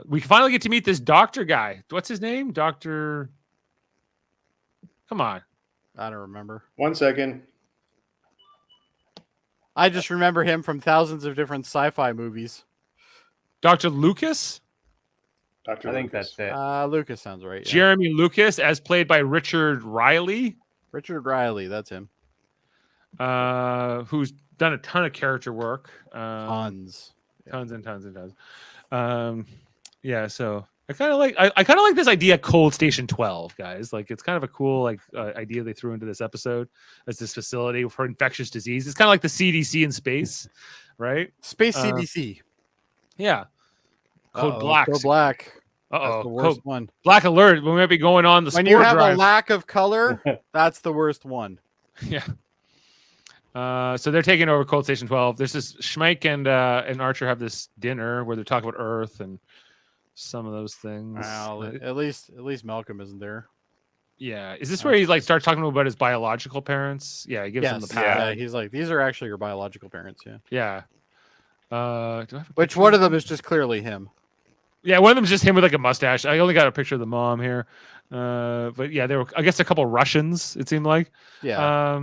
we finally get to meet this doctor guy. What's his name? Doctor. Come on. I don't remember. 1 second. I just remember him from thousands of different sci-fi movies. Dr. Lucas? Dr. I think Lucas. that's it. Lucas sounds right. Yeah. Jeremy Lucas, as played by Richard Riley, Richard Riley, that's him. who's done a ton of character work. Tons. Tons and tons and tons. Yeah, so I kind of like this idea Cold Station 12, guys. Like it's kind of a cool idea they threw into this episode as this facility for infectious disease. It's kind of like the CDC in space, right? Space CDC. Yeah. Code Uh-oh, Black. Code Black. That's Uh-oh. the worst Code one. Black alert. We might be going on the When spore you have drive. a lack of color, that's the worst one. Yeah. So they're taking over Cold Station 12. There's this Schmeik and Archer have this dinner where they're talking about Earth and some of those things. Well, at least Malcolm isn't there. Yeah. Is this where he starts talking about his biological parents? Yeah, he gives them the Yes, pad. yeah, he's like, these are actually your biological parents, yeah. Yeah. Do I have a Which picture one of of them is just clearly him. Yeah, one of them's just him with like a mustache. I only got a picture of the mom here. But yeah, there were, I guess, a couple Russians, it seemed like. Yeah.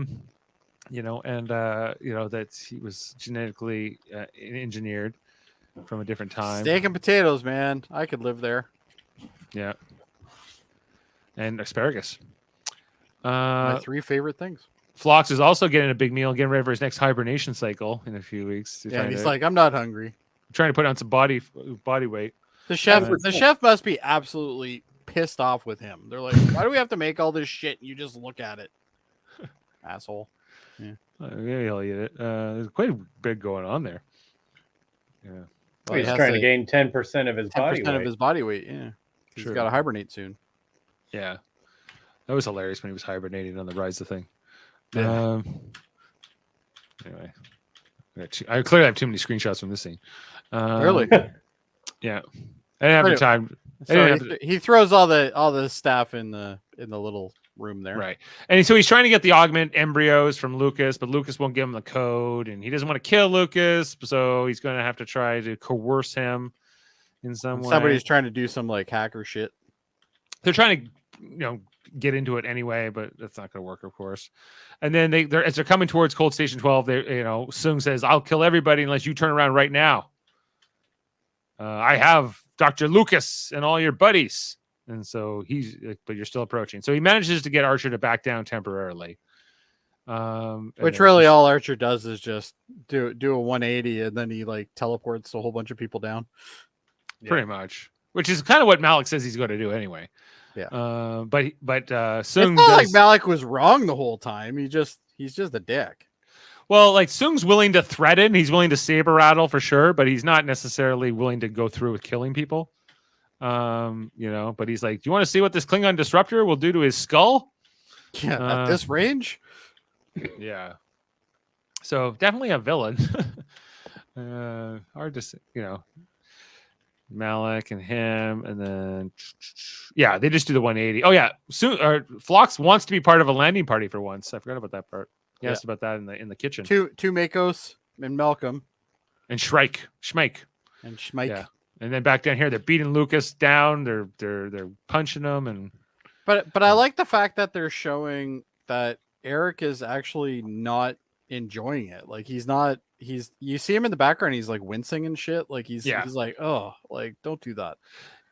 That he was genetically engineered from a different time. Steak and potatoes, man. I could live there. Yeah. And asparagus. My 3 favorite things. Phlox is also getting a big meal, getting ready for his next hibernation cycle in a few weeks. Yeah, and he's like, I'm not hungry. Trying to put on some body weight. The chef must be absolutely pissed off with him. They're like, why do we have to make all this shit and you just look at it? Asshole. Yeah. Maybe he'll eat it. There's quite a bit going on there. Yeah. Well, he's trying to gain 10% of his body 10% weight. of his body weight, yeah. He's got to hibernate soon. Yeah. That was hilarious when he was hibernating on the Rise of thing. Yeah. Anyway. I clearly have too many screenshots from this scene. Really? Yeah. I didn't have the time. So he throws all the staff in the little room there. Right. And so he's trying to get the augment embryos from Lucas, but Lucas won't give him the code, and he doesn't want to kill Lucas, so he's going to have to try to coerce him in some way. Somebody's trying to do some like hacker shit. They're trying to, get into it anyway, but that's not going to work, of course. And then as they're coming towards Cold Station 12, Sung says, "I'll kill everybody unless you turn around right now. I have Dr. Lucas and all your buddies." And so but you're still approaching. So he manages to get Archer to back down temporarily. Which really all Archer does is just do a 180 and then he like teleports a whole bunch of people down. Pretty much. Which is kind of what Malik says he's going to do anyway. Yeah. But it's Sung not like Malik was wrong the whole time. He's just a dick. Well, like Sung's willing to threaten, he's willing to saber rattle for sure, but he's not necessarily willing to go through with killing people. But he's like, "Do you want to see what this Klingon disruptor will do to his skull?" Yeah, at this range. Yeah. So definitely a villain. Hard to say, Malik and him, and then they just do the 180. Oh yeah, Phlox wants to be part of a landing party for once. I forgot about that part. He asked about that in the kitchen. Two Makos and Malcolm and Schmeik. Yeah. And then back down here, they're beating Lucas down. They're punching him, and but I like the fact that they're showing that Eric is actually not enjoying it. Like you see him in the background, he's like wincing and shit. Like he's like, oh, like don't do that.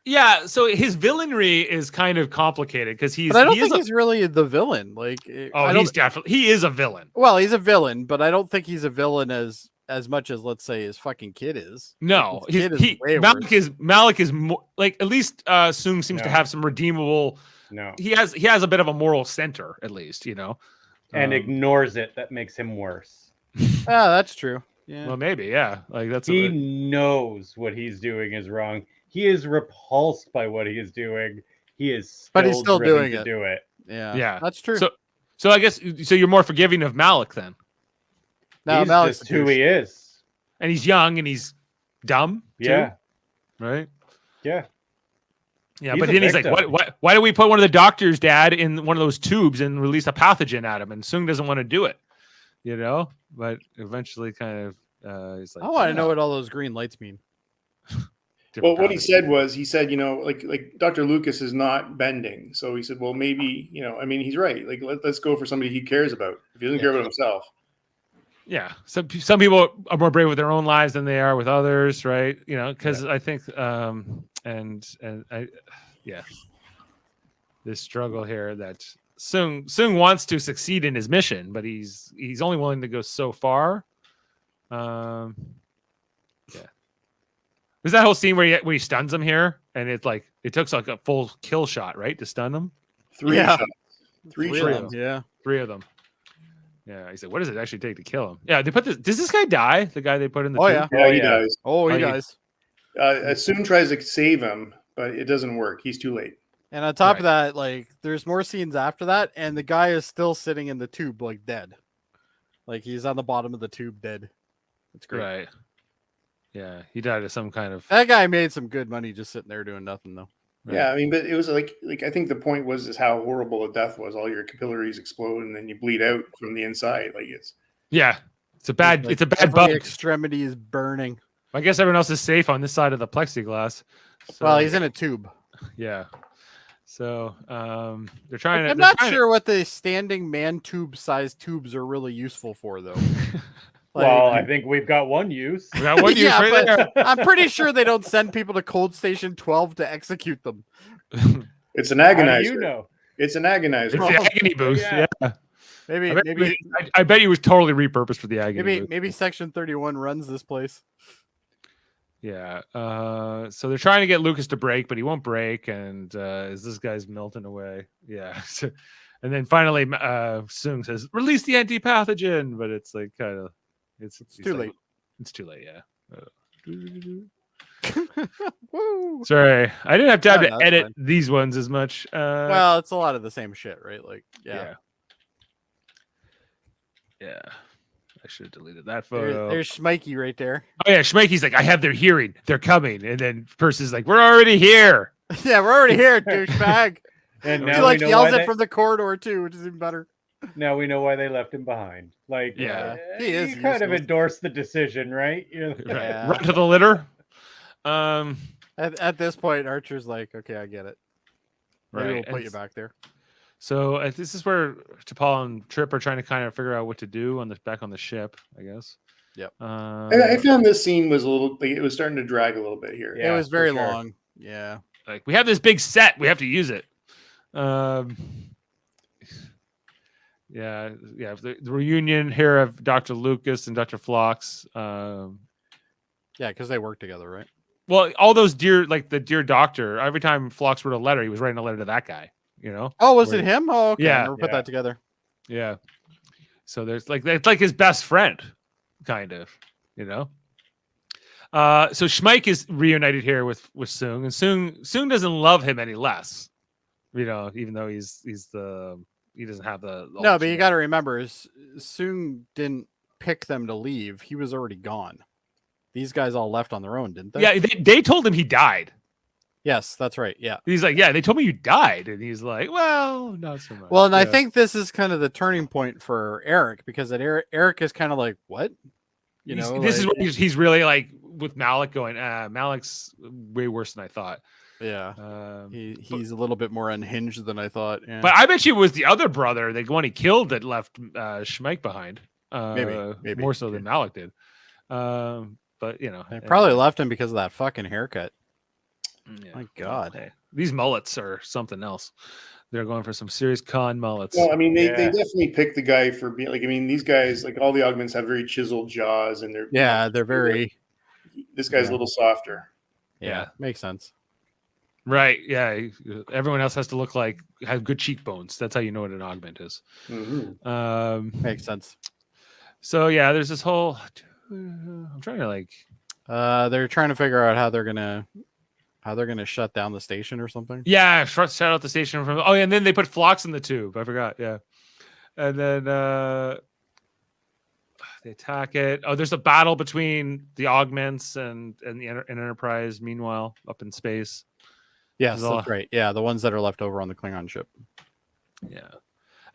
Yeah, so his villainry is kind of complicated because But I don't think he's really the villain. Like, he is a villain. Well, he's a villain, but I don't think he's a villain as much as, let's say, his fucking kid is. No, Malik is more like, at least Sung seems to have some redeemable. No, he has a bit of a moral center, at least, and ignores it. That makes him worse. That's true. Yeah. Well, maybe, yeah. Like he knows what he's doing is wrong. He is repulsed by what he is doing. But he's still doing it. Do it. Yeah, that's true. So I guess you're more forgiving of Malik then. No, he's Malik's just who he is, and he's young and he's dumb. Yeah. Right. Yeah. Yeah, but then he's like, why do we put one of the doctors, Dad, in one of those tubes and release a pathogen at him? And Sung doesn't want to do it, But eventually, kind of, he's like, I want to know what all those green lights mean. Well, what he said, like Dr. Lucas is not bending. So he said, well, maybe, he's right. Like, let's go for somebody he cares about. If he doesn't care about himself. Yeah. Some people are more brave with their own lives than they are with others, right? Because I think, this struggle here that Sung wants to succeed in his mission, but he's only willing to go so far. There's that whole scene where he stuns him here, and it took like a full kill shot, right, to stun him. Three shots. Three of them. Yeah. 3 of them. Yeah, he said, "What does it actually take to kill him?" Yeah, they put this. Does this guy die? The guy they put in the tube? Yeah, he dies. He dies. Soon tries to save him, but it doesn't work. He's too late. And on top of that, like, there's more scenes after that, and the guy is still sitting in the tube, like, dead. Like, he's on the bottom of the tube, dead. It's great. Right. Yeah, he died of some kind of. That guy made some good money just sitting there doing nothing, though. Right. Yeah, but it was like I think the point was how horrible a death was. All your capillaries explode, and then you bleed out from the inside. Like it's a bad every bug. Extremity is burning. I guess everyone else is safe on this side of the plexiglass. So, Well, he's in a tube. Yeah. So they're trying to. I'm not sure what the standing man tube sized tubes are really useful for, though. Well, I think we've got one use. We got one use yeah, right but there. I'm pretty sure they don't send people to Cold Station 12 to execute them. It's an How agonizer. do you know? It's an agonizer. It's the agony booth. Yeah. Yeah. Maybe I bet he was totally repurposed for the agony booth. maybe Section 31 runs this place. Yeah. So they're trying to get Lucas to break, but he won't break, and as this guy's melting away. Yeah. And then finally, Sung says, "Release the anti-pathogen," but it's like kind of it's too late. It's too late. Yeah. Woo! Sorry, I didn't have time No, to that's edit fine. these ones as much. Well, it's a lot of the same shit, right? Like, yeah. Yeah. I should have deleted that photo. There's Schmikey right there. Oh yeah, Schmeiky's like, I have their hearing. They're coming. And then Percy's like, we're already here. Yeah, we're already here, douchebag. And He now like we know yells why it from the corridor too, which is even better. now we know why they left him behind. Like, Yeah. He is you kind of useless. endorsed the decision, right? You're like, Yeah. Run to the litter. At this point, Archer's like, okay, I get it. Maybe Right. we'll put And you back there. So this is where T'Pol and Trip are trying to kind of figure out what to do back on the ship, I guess. Yep. I found this scene was a little, like, it was starting to drag a little bit here. Yeah, it was for very sure. long. Yeah. Like, we have this big set. We have to use it. Yeah. The reunion here of Dr. Lucas and Dr. Phlox. Yeah, because they work together, right? Well, all those the dear doctor, every time Phlox wrote a letter, he was writing a letter to that guy, you know? Oh, was Where- it him? Oh, okay. Yeah. I never put Yeah. that together. Yeah. So there's it's like his best friend, kind of, you know? So Schmeik is reunited here with Sung, and Sung doesn't love him any less, you know, even though he doesn't have the No, but you got to remember, Soong didn't pick them to leave. He was already gone. These guys all left on their own, didn't they? Yeah, they told him he died. Yes, that's right. Yeah. He's like, yeah, they told me you died, and he's like, well, not so much. Well, and I Yeah. think this is kind of the turning point for Eric, because Eric is kind of like, what? You know, this is like- what he's really like with Malik going, Malik's way worse than I thought. Yeah. He's a little bit more unhinged than I thought. Yeah. But I bet you it was the other brother, the one he killed, that left Schmeik behind. Maybe. More so than Malik did. But you know, They probably left him because of that fucking haircut. yeah. My God. Hey, these mullets are something else. They're going for some serious con mullets. Well, I mean, they Yeah. definitely picked the guy for being like, I mean, these guys, like all the augments have very chiseled jaws, and they're They're very. This guy's Yeah. a little softer. Yeah, makes sense. Right? Yeah. Everyone else has to look like have good cheekbones. That's how you know what an augment is. Mm-hmm. Makes sense. So yeah, there's this whole. I'm trying to like. They're trying to figure out how they're gonna shut down the station or something. Yeah, shout out the station from. Oh, yeah, and then they put Phlox in the tube. I forgot. Yeah, and then they attack it. Oh, there's a battle between the augments and the Enterprise. Meanwhile, up in space. Yes, There's all- that's right. Yeah, the ones that are left over on the Klingon ship. Yeah,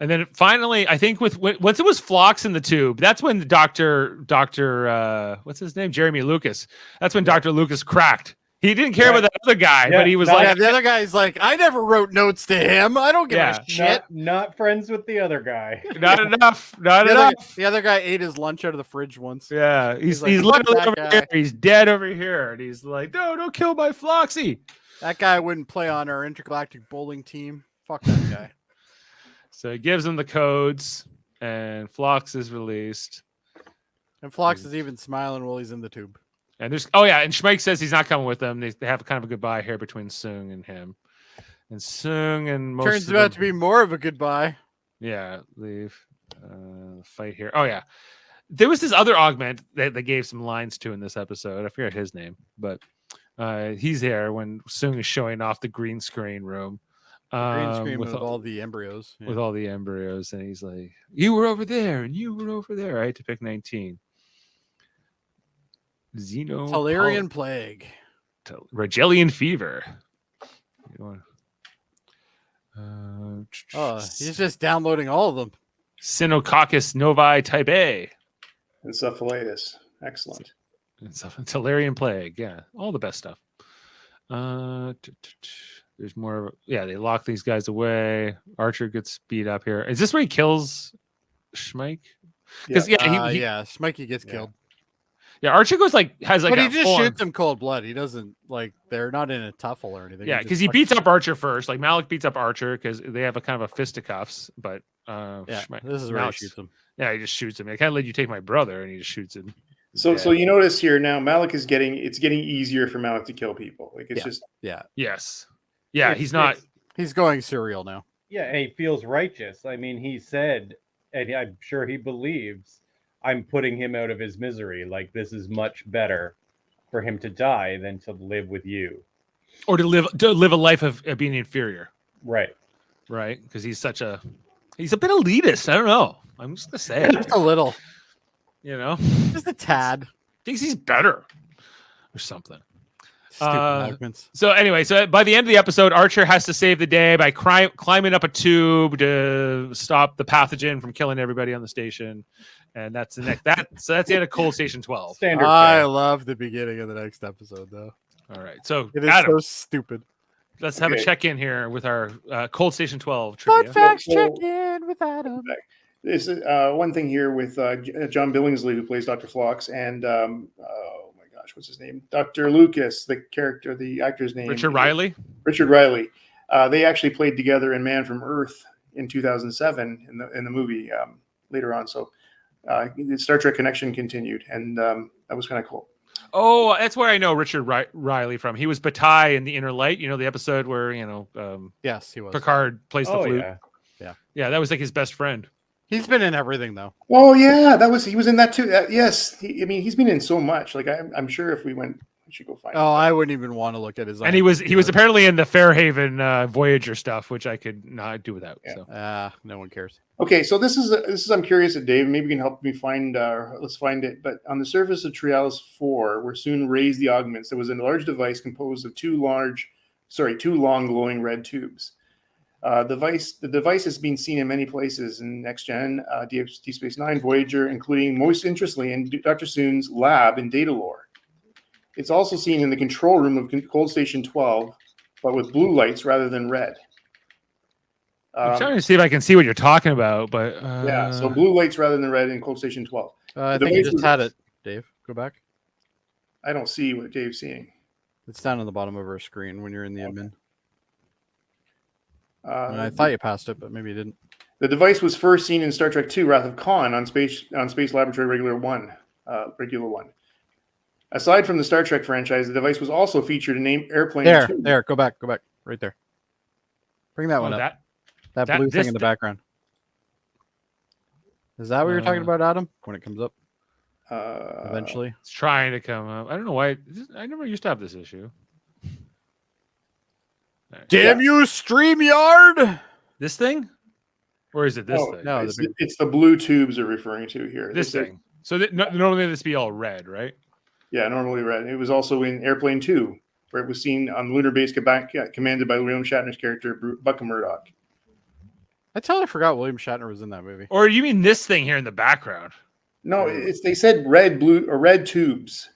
and then finally, I think once it was Phlox in the tube, that's when the Doctor what's his name, Jeremy Lucas. That's when Dr. Lucas cracked. He didn't care Yeah. about that other guy, Yeah, but he was no, like, Yeah, the other guy's like, I never wrote notes to him. I don't give Yeah. a shit. Not friends with the other guy. not enough, not The enough. other guy ate his lunch out of the fridge once. Yeah, he's like, "Fuck literally that over guy." here. He's dead over here, and he's like, "No, don't kill my Floxy." That guy wouldn't play on our intergalactic bowling team. Fuck that guy. So he gives him the codes, and Phlox is released. And Phlox is even smiling while he's in the tube. And and Schmeik says he's not coming with them. They have kind of a goodbye here between Sung and him. And Sung and most Turns of out them- to be more of a goodbye. Yeah, leave. Fight here. Oh yeah, there was this other augment that they gave some lines to in this episode. I forget his name, but he's there when Sung is showing off the green screen room. Green screen with with all the embryos. Yeah. with all the embryos, and he's like, "You were over there, and you were over there." I had to pick 19. Talarian plague. Regelian fever. You want- Oh, he's just downloading all of them. Sinococcus novi type A. Encephalitis. Excellent. And stuff. Talarian plague. Yeah, all the best stuff. There's more. Yeah, they lock these guys away. Archer gets beat up here. Is this where he kills Schmeik? Because Schmikey gets killed. Yeah, Archer goes has But a he just full-on- shoots him cold blood. He doesn't they're not in a tuffle or anything. Yeah, just because he fucking- beats up Archer first. Like Malik beats up Archer because they have a kind of a fisticuffs. But this is where he Malik's- shoots him. Yeah, he just shoots him. I can't let you take my brother, and he just shoots him. So you notice here now, Malik is getting easier for Malik to kill people. Like it's just Yes. Yeah, It's- he's not. it's- He's going serial now. Yeah, and he feels righteous. I mean, he said, and I'm sure he believes, I'm putting him out of his misery. Like, this is much better for him to die than to live with you. Or to live a life of being inferior, Right. right? Because he's a bit elitist. I don't know. I'm just gonna say it. Just a little. You know, Just a tad. thinks he's better or something. Stupid Augments. So anyway, so by the end of the episode, Archer has to save the day by climbing up a tube to stop the pathogen from killing everybody on the station, and that's the next. So that's the end of Cold Station 12. Standard. I fare. love the beginning of the next episode, though. All right, so It is Adam, so stupid. let's have a Okay. check in here with our Cold Station 12 Fun trivia. facts Well, check in with Adam. This is one thing here with John Billingsley, who plays Dr. Phlox, and oh my gosh, what's his name? Dr. Lucas, the actor's name. Richard Riley. Richard Riley. They actually played together in Man from Earth in 2007 in the movie later on. So the Star Trek connection continued, and that was kind of cool. Oh, that's where I know Richard Riley from. He was Bataille in The Inner Light. You know, the episode where Yes, he was. Picard plays the Oh, flute. yeah. Yeah, that was like his best friend. He's been in everything, though. Oh yeah, he was in that too. Yes, he's been in so much. Like I'm sure if we should go find. Oh, I wouldn't even want to look at his. And he was apparently in the Fairhaven Voyager stuff, which I could not do without. Yeah. So no one cares. Okay, so this is I'm curious at Dave. Maybe you can help me find. Let's find it. But on the surface of Trialis 4, we're soon raised the Augments. There was a large device composed of two long glowing red tubes. The device has been seen in many places in Next Gen, Deep Space Nine, Voyager, including most interestingly in Dr. Soon's lab in Datalore. It's also seen in the control room of Cold Station 12, but with blue lights rather than red. I'm trying to see if I can see what you're talking about, but Yeah, so blue lights rather than red in Cold Station 12. I The think you device just was- had it, Dave. Go back. I don't see what Dave's seeing. It's down on the bottom of our screen when you're in the admin. And I Uh, thought you passed it, but maybe you didn't. the device was first seen in Star Trek II: Wrath of Khan on Space Laboratory Regular 1. Aside from the Star Trek franchise, the device was also featured in Airplane 2. There. Go back. Right there. Bring that one up. That blue thing in the background. Is that what you're talking about, Adam? When it comes up eventually. it's trying to come up. I don't know why. I never used to have this issue. There. Damn you, StreamYard! This thing, or is it this thing? No, it's the blue tubes are referring to here. This thing. So normally this be all red, right? Yeah, normally red. It was also in Airplane 2, where it was seen on lunar base commanded by William Shatner's character, Buck Murdoch. I totally forgot William Shatner was in that movie. Or you mean this thing here in the background? No, they said red tubes.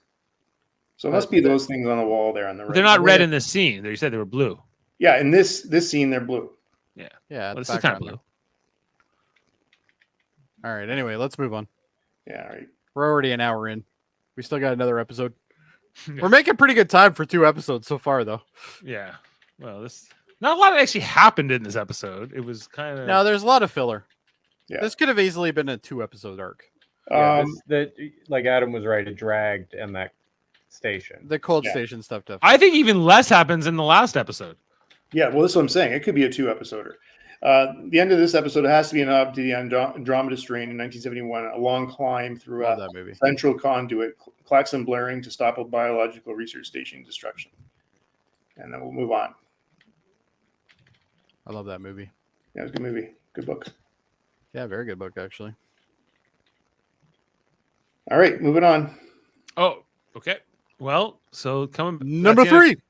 So it must be those things on the wall there on the right. They're not red in this scene. You said they were blue. Yeah, in this scene they're blue. Yeah. Yeah, Well, it's this is kind of background blue. there. All right. Anyway, let's move on. Yeah, all right. We're already an hour in. We still got another episode. We're making pretty good time for 2 episodes so far, though. Yeah. Well, not a lot actually happened in this episode. It was kind of No, there's a lot of filler. Yeah. This could have easily been a 2-episode arc. Yeah, like Adam was right, it dragged in that station. The cold Yeah. station stuff. Definitely. I think even less happens in the last episode. Yeah, well, that's what I'm saying. It could be a 2-episoder. The end of this episode has to be an nod to the Andromeda strain in 1971, a long climb through Love a that movie. central conduit, klaxon blaring to stop a biological research station destruction. And then we'll move on. I love that movie. Yeah, it was a good movie. Good book. Yeah, very good book, actually. All right, moving on. Oh, okay. Well, so coming Number that's the end 3.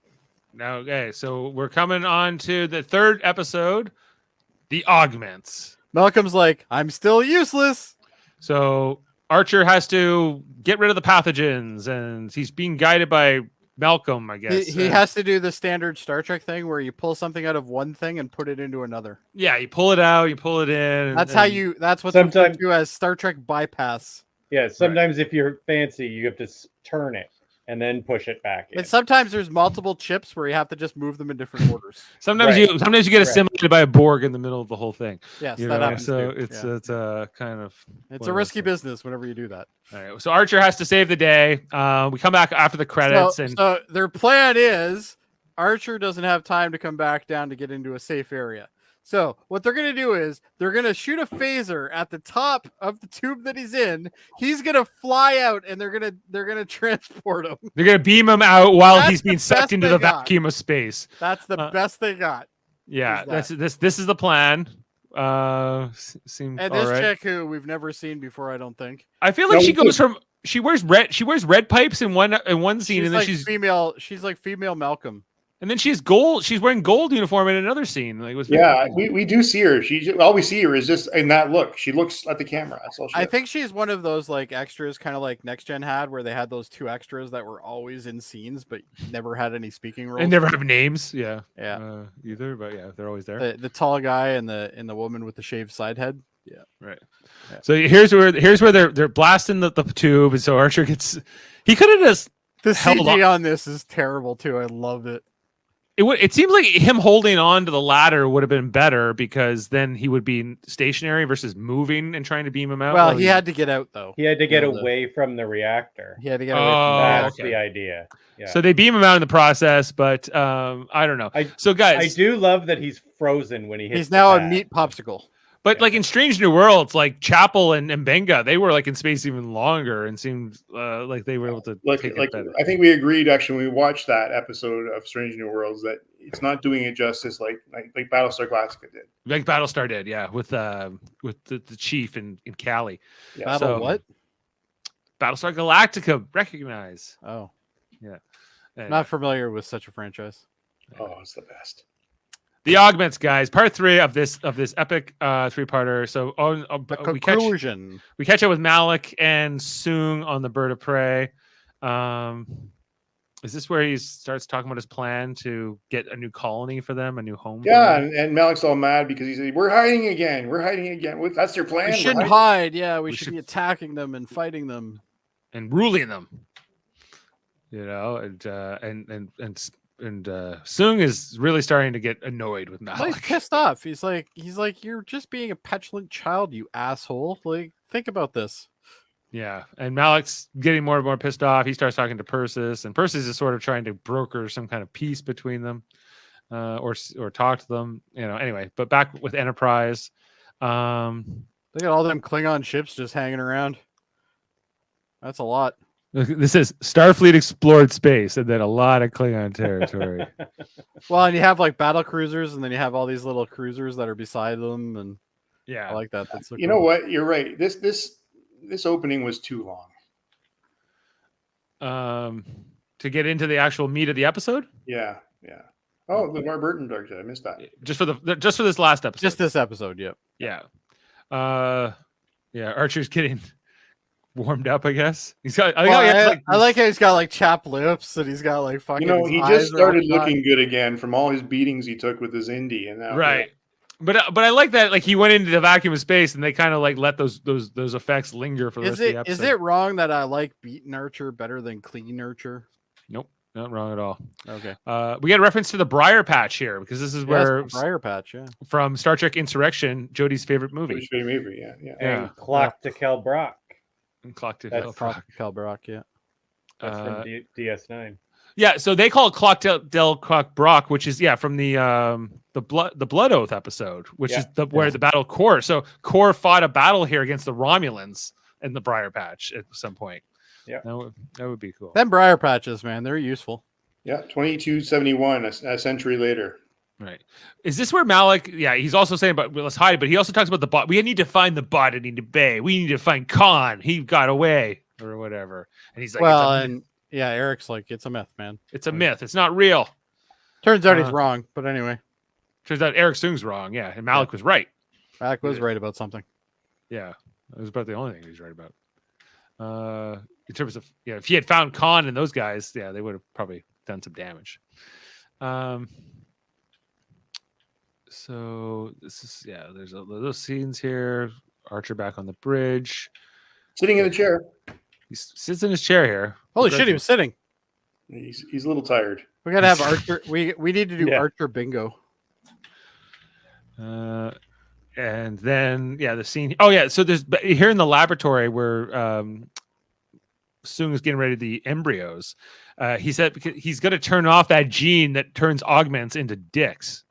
Now, okay, so we're coming on to the 3rd episode, the Augments. Malcolm's like, I'm still useless. So Archer has to get rid of the pathogens, and he's being guided by Malcolm, I guess. He has to do the standard Star Trek thing where you pull something out of one thing and put it into another. Yeah, you pull it out, you pull it in. That's how you. That's what's Sometimes- referred to as Star Trek bypass. Yeah, sometimes if you're fancy, you have to turn it and then push it back in. And sometimes there's multiple chips where you have to just move them in different orders. Sometimes Right. you get assimilated by a Borg in the middle of the whole thing. Yes, You that know? happens. So too. it's Yeah. it's kind of It's one a of risky those things. business whenever you do that. All right, so Archer has to save the day. We come back after the credits, So their plan is Archer doesn't have time to come back down to get into a safe area. So what they're gonna do is they're gonna shoot a phaser at the top of the tube that he's in. He's gonna fly out, and they're gonna transport him. they're gonna beam him out while That's he's being the sucked best into they the got. vacuum of space. That's the best they got. Yeah, Who's that's this is the plan. Seems And all this right. chick who we've never seen before, I don't think. I feel like No, she we goes do. from she wears red pipes in one scene, She's and then like she's female. She's like female Malcolm. and then she's gold. She's wearing gold uniform in another scene. Like was Yeah, we do see her. All we see her is just in that look. She looks at the camera. That's all she I does. think she's one of those like extras, kind of like Next Gen had, where they had those two extras that were always in scenes but never had any speaking roles. and never have names. Yeah, Yeah. either. But yeah, they're always there. The tall guy and the woman with the shaved side head. Yeah. Right. Yeah. So here's where they're blasting the tube, and so Archer gets. He could have just. The Held CG on this is terrible too. I loved it. It seems like him holding on to the ladder would have been better because then he would be stationary versus moving and trying to beam him out. Well, he had to get out though. He had to get Yeah, the- away from the reactor. He had to get away Oh, from that. That's okay. the idea. Yeah. So they beam him out in the process, but I don't know. So I guys, do love that he's frozen when he hits. He's now the a pad. meat popsicle. but like in Strange New Worlds, like Chapel and Benga, they were like in space even longer and seemed like they were able to Like take it better. I think we agreed actually when we watched that episode of Strange New Worlds that it's not doing it justice like Battlestar Galactica did. Like Battlestar did, yeah, with the chief in Cali. Yeah. Battle So- what? Battlestar Galactica, recognize. Oh, And not familiar with such a franchise. Oh, it's the best. the Augments, guys, part 3 of this epic 3-parter. So The we catch conclusion. up with Malik and Soong on the Bird of Prey. Is this where he starts talking about his plan to get a new colony for them, a new home? for Yeah, them? and Malik's all mad because he said, "We're hiding again. We're hiding again. That's their plan. We We're shouldn't hiding." hide. Yeah, we We should should- be attacking them and fighting them. And ruling them. You know, and Soong is really starting to get annoyed with Well, he's Malik. pissed off. He's like, you're just being a petulant child, you asshole. Like, think about this. Yeah, and Malik's getting more and more pissed off. He starts talking to Persis, and Persis is sort of trying to broker some kind of peace between them, or talk to them. You know, anyway. But back with Enterprise, Look at all them Klingon ships just hanging around. That's a lot. this is Starfleet explored space, and then a lot of Klingon territory. Well, and you have like battle cruisers, and then you have all these little cruisers that are beside them, and I Yeah, like that. That's so You cool. know what? You're right. This opening was too long. to get into the actual meat of the episode, Yeah. Oh, the Mar Burton directed. I missed that. just for this last episode. Just this episode, yep. Yeah. Archer's getting warmed up, I guess. He's got I like how he's got like chapped lips and he's got like fucking. You know, his he eyes just are all started shot. looking good again from all his beatings he took with his indie, and now right. But I like that like he went into the vacuum of space and they kind of like let those effects linger for the rest of the episode. Is it wrong that I like beaten Archer better than clean Archer? Nope, not wrong at all. Okay. We get a reference to the Briar Patch here because this is where Briar Patch, yeah. from Star Trek Insurrection, Jody's favorite movie. Which movie, yeah. Yeah. And Clock to Kel Brock. And Clock to That's Hell. Cal Barak, yeah. That's Uh, from DS9. Yeah, so they call it Clock Del Clock Brock, which is from the Blood Oath episode, which is where the battle Core. So Core fought a battle here against the Romulans in the Briar Patch at some point. Yeah, that would be cool. Them Briar Patches, man, they're useful. Yeah, 2271, a century later. Right. Is this where Malik? Yeah, he's also saying about let's hide it, but he also talks about the bot. We need to find the botany in the bay. We need to find Khan. He got away or whatever. And he's like, Well, and yeah, Eric's like, it's a myth, man. it's a myth. It's not real. Turns out he's wrong, but anyway, Turns out Eric Soong's wrong. Yeah, and Malik was right. Alec was right about something. Yeah, it was about the only thing he's right about. In terms of if he had found Khan and those guys, yeah, they would have probably done some damage. So this is there's those scenes here. Archer back on the bridge, Sitting in the chair. he sits in his chair here. Holy shit, he was sitting. He's a little tired. We gotta have Archer. We need to do Yeah. Archer bingo. And then the scene. Oh yeah, so there's here in the laboratory where Sung is getting ready the embryos. He said because he's going to turn off that gene that turns augments into dicks.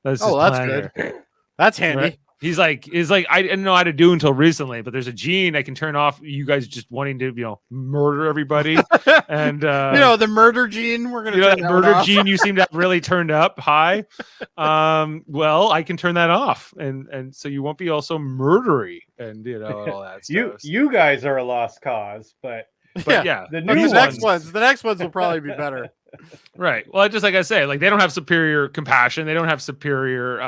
That's his That's plan good. here. That's handy. Right? He's like I didn't know how to do until recently, but there's a gene I can turn off. You guys just wanting to murder everybody, and the murder gene. We're gonna that turn that murder off. gene you seem to have really turned up high. Well, I can turn that off, and so you won't be also murdery and all that stuff. You guys are a lost cause, but yeah. the But new the next ones, ones, the next ones will probably be better. Right. Well, just like I say, like they don't have superior compassion. They don't have superior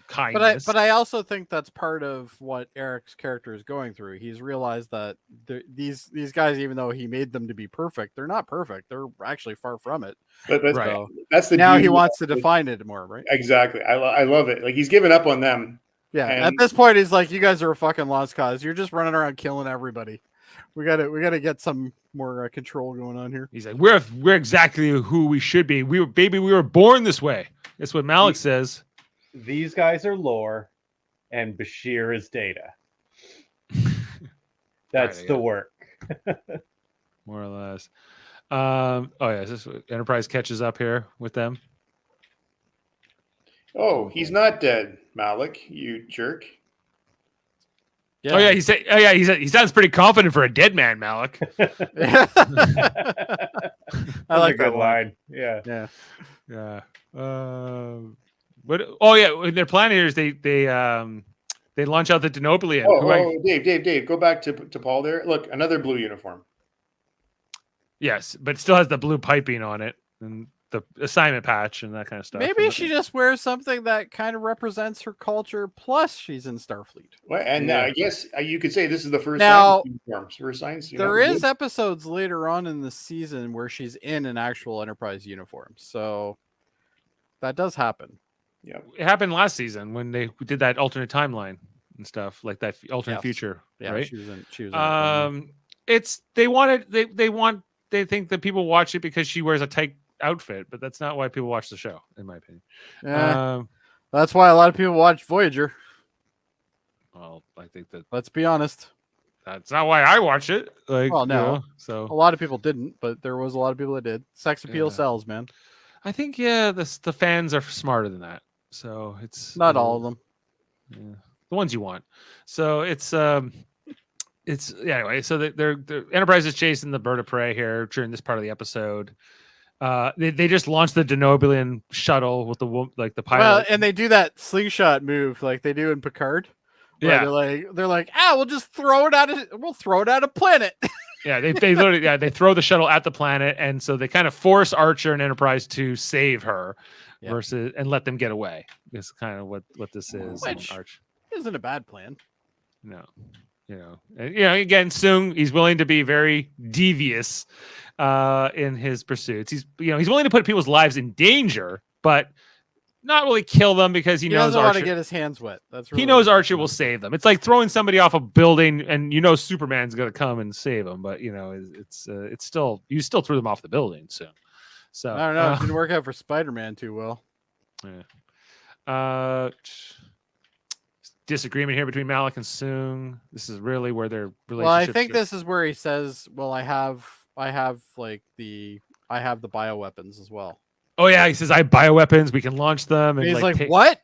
kindness. But I also think that's part of what Eric's character is going through. He's realized that these guys, even though he made them to be perfect, they're not perfect. They're actually far from it. But Right. that's the Now he beauty wants to of it. define it more, right? Exactly. I love it. Like he's given up on them. Yeah. And- At this point, he's like, "You guys are a fucking lost cause. You're just running around killing everybody. We gotta get some more control going on here." He's like, we're exactly who we should be. We were born this way. That's what Malik says. these guys are lore, and Bashir is data. That's Right, the yeah. work. More or less. Is this Enterprise catches up here with them? Oh, he's not dead, Malik, you jerk. Oh yeah, he he sounds pretty confident for a dead man, Malik. I like a that good line. line. Yeah. Yeah. Yeah. What their plan here is they launch out the Denobulan. Dave, go back to Paul there. Look, another blue uniform. Yes, but it still has the blue piping on it and the assignment patch and that kind of stuff. Maybe she just wears something that kind of represents her culture. Plus, she's in Starfleet. Well, and Yeah. I guess you could say this is the first Now, science uniforms. First science. There is episodes later on in the season where she's in an actual Enterprise uniform, so that does happen. Yeah. It happened last season when they did that alternate timeline and stuff like that alternate Yes. future, Yeah, right? she was in it. It's they think that people watch it because she wears a tight outfit, but that's not why people watch the show, in my opinion. Yeah. That's why a lot of people watch Voyager. Well, I think Let's be honest. that's not why I watch it. Like, Well, no. A so lot of people didn't, but there was a lot of people that did. Sex appeal Yeah. sells, man. I think the fans are smarter than that. So it's Not all of them. Yeah, the ones you want. So it's anyway. So they're Enterprise is chasing the bird of prey here during this part of the episode. They just launched the Denobulan shuttle with the pilot. Well, and they do that slingshot move like they do in Picard. where Yeah. they're like, we'll throw it at a planet. Yeah, they literally they throw the shuttle at the planet, and so they kind of force Archer and Enterprise to save her, Yeah. and let them get away. Is kind of what this is. Which- Archer. Isn't a bad plan. No, and, again, Sung, he's willing to be very devious in his pursuits. He's willing to put people's lives in danger, but not really kill them because he knows doesn't want to Archer. get his hands wet. That's He knows Archer will save them. It's like throwing somebody off a building, and Superman's going to come and save them, but it's still you still threw them off the building. So I don't know. It didn't work out for Spider-Man too well. Disagreement here between Malik and Sung. This is really where their relationship. Well, I think this is where he says, "Well, I have the bioweapons as well." Oh yeah, he says I have bioweapons. We can launch them. And And he's like, take- "What?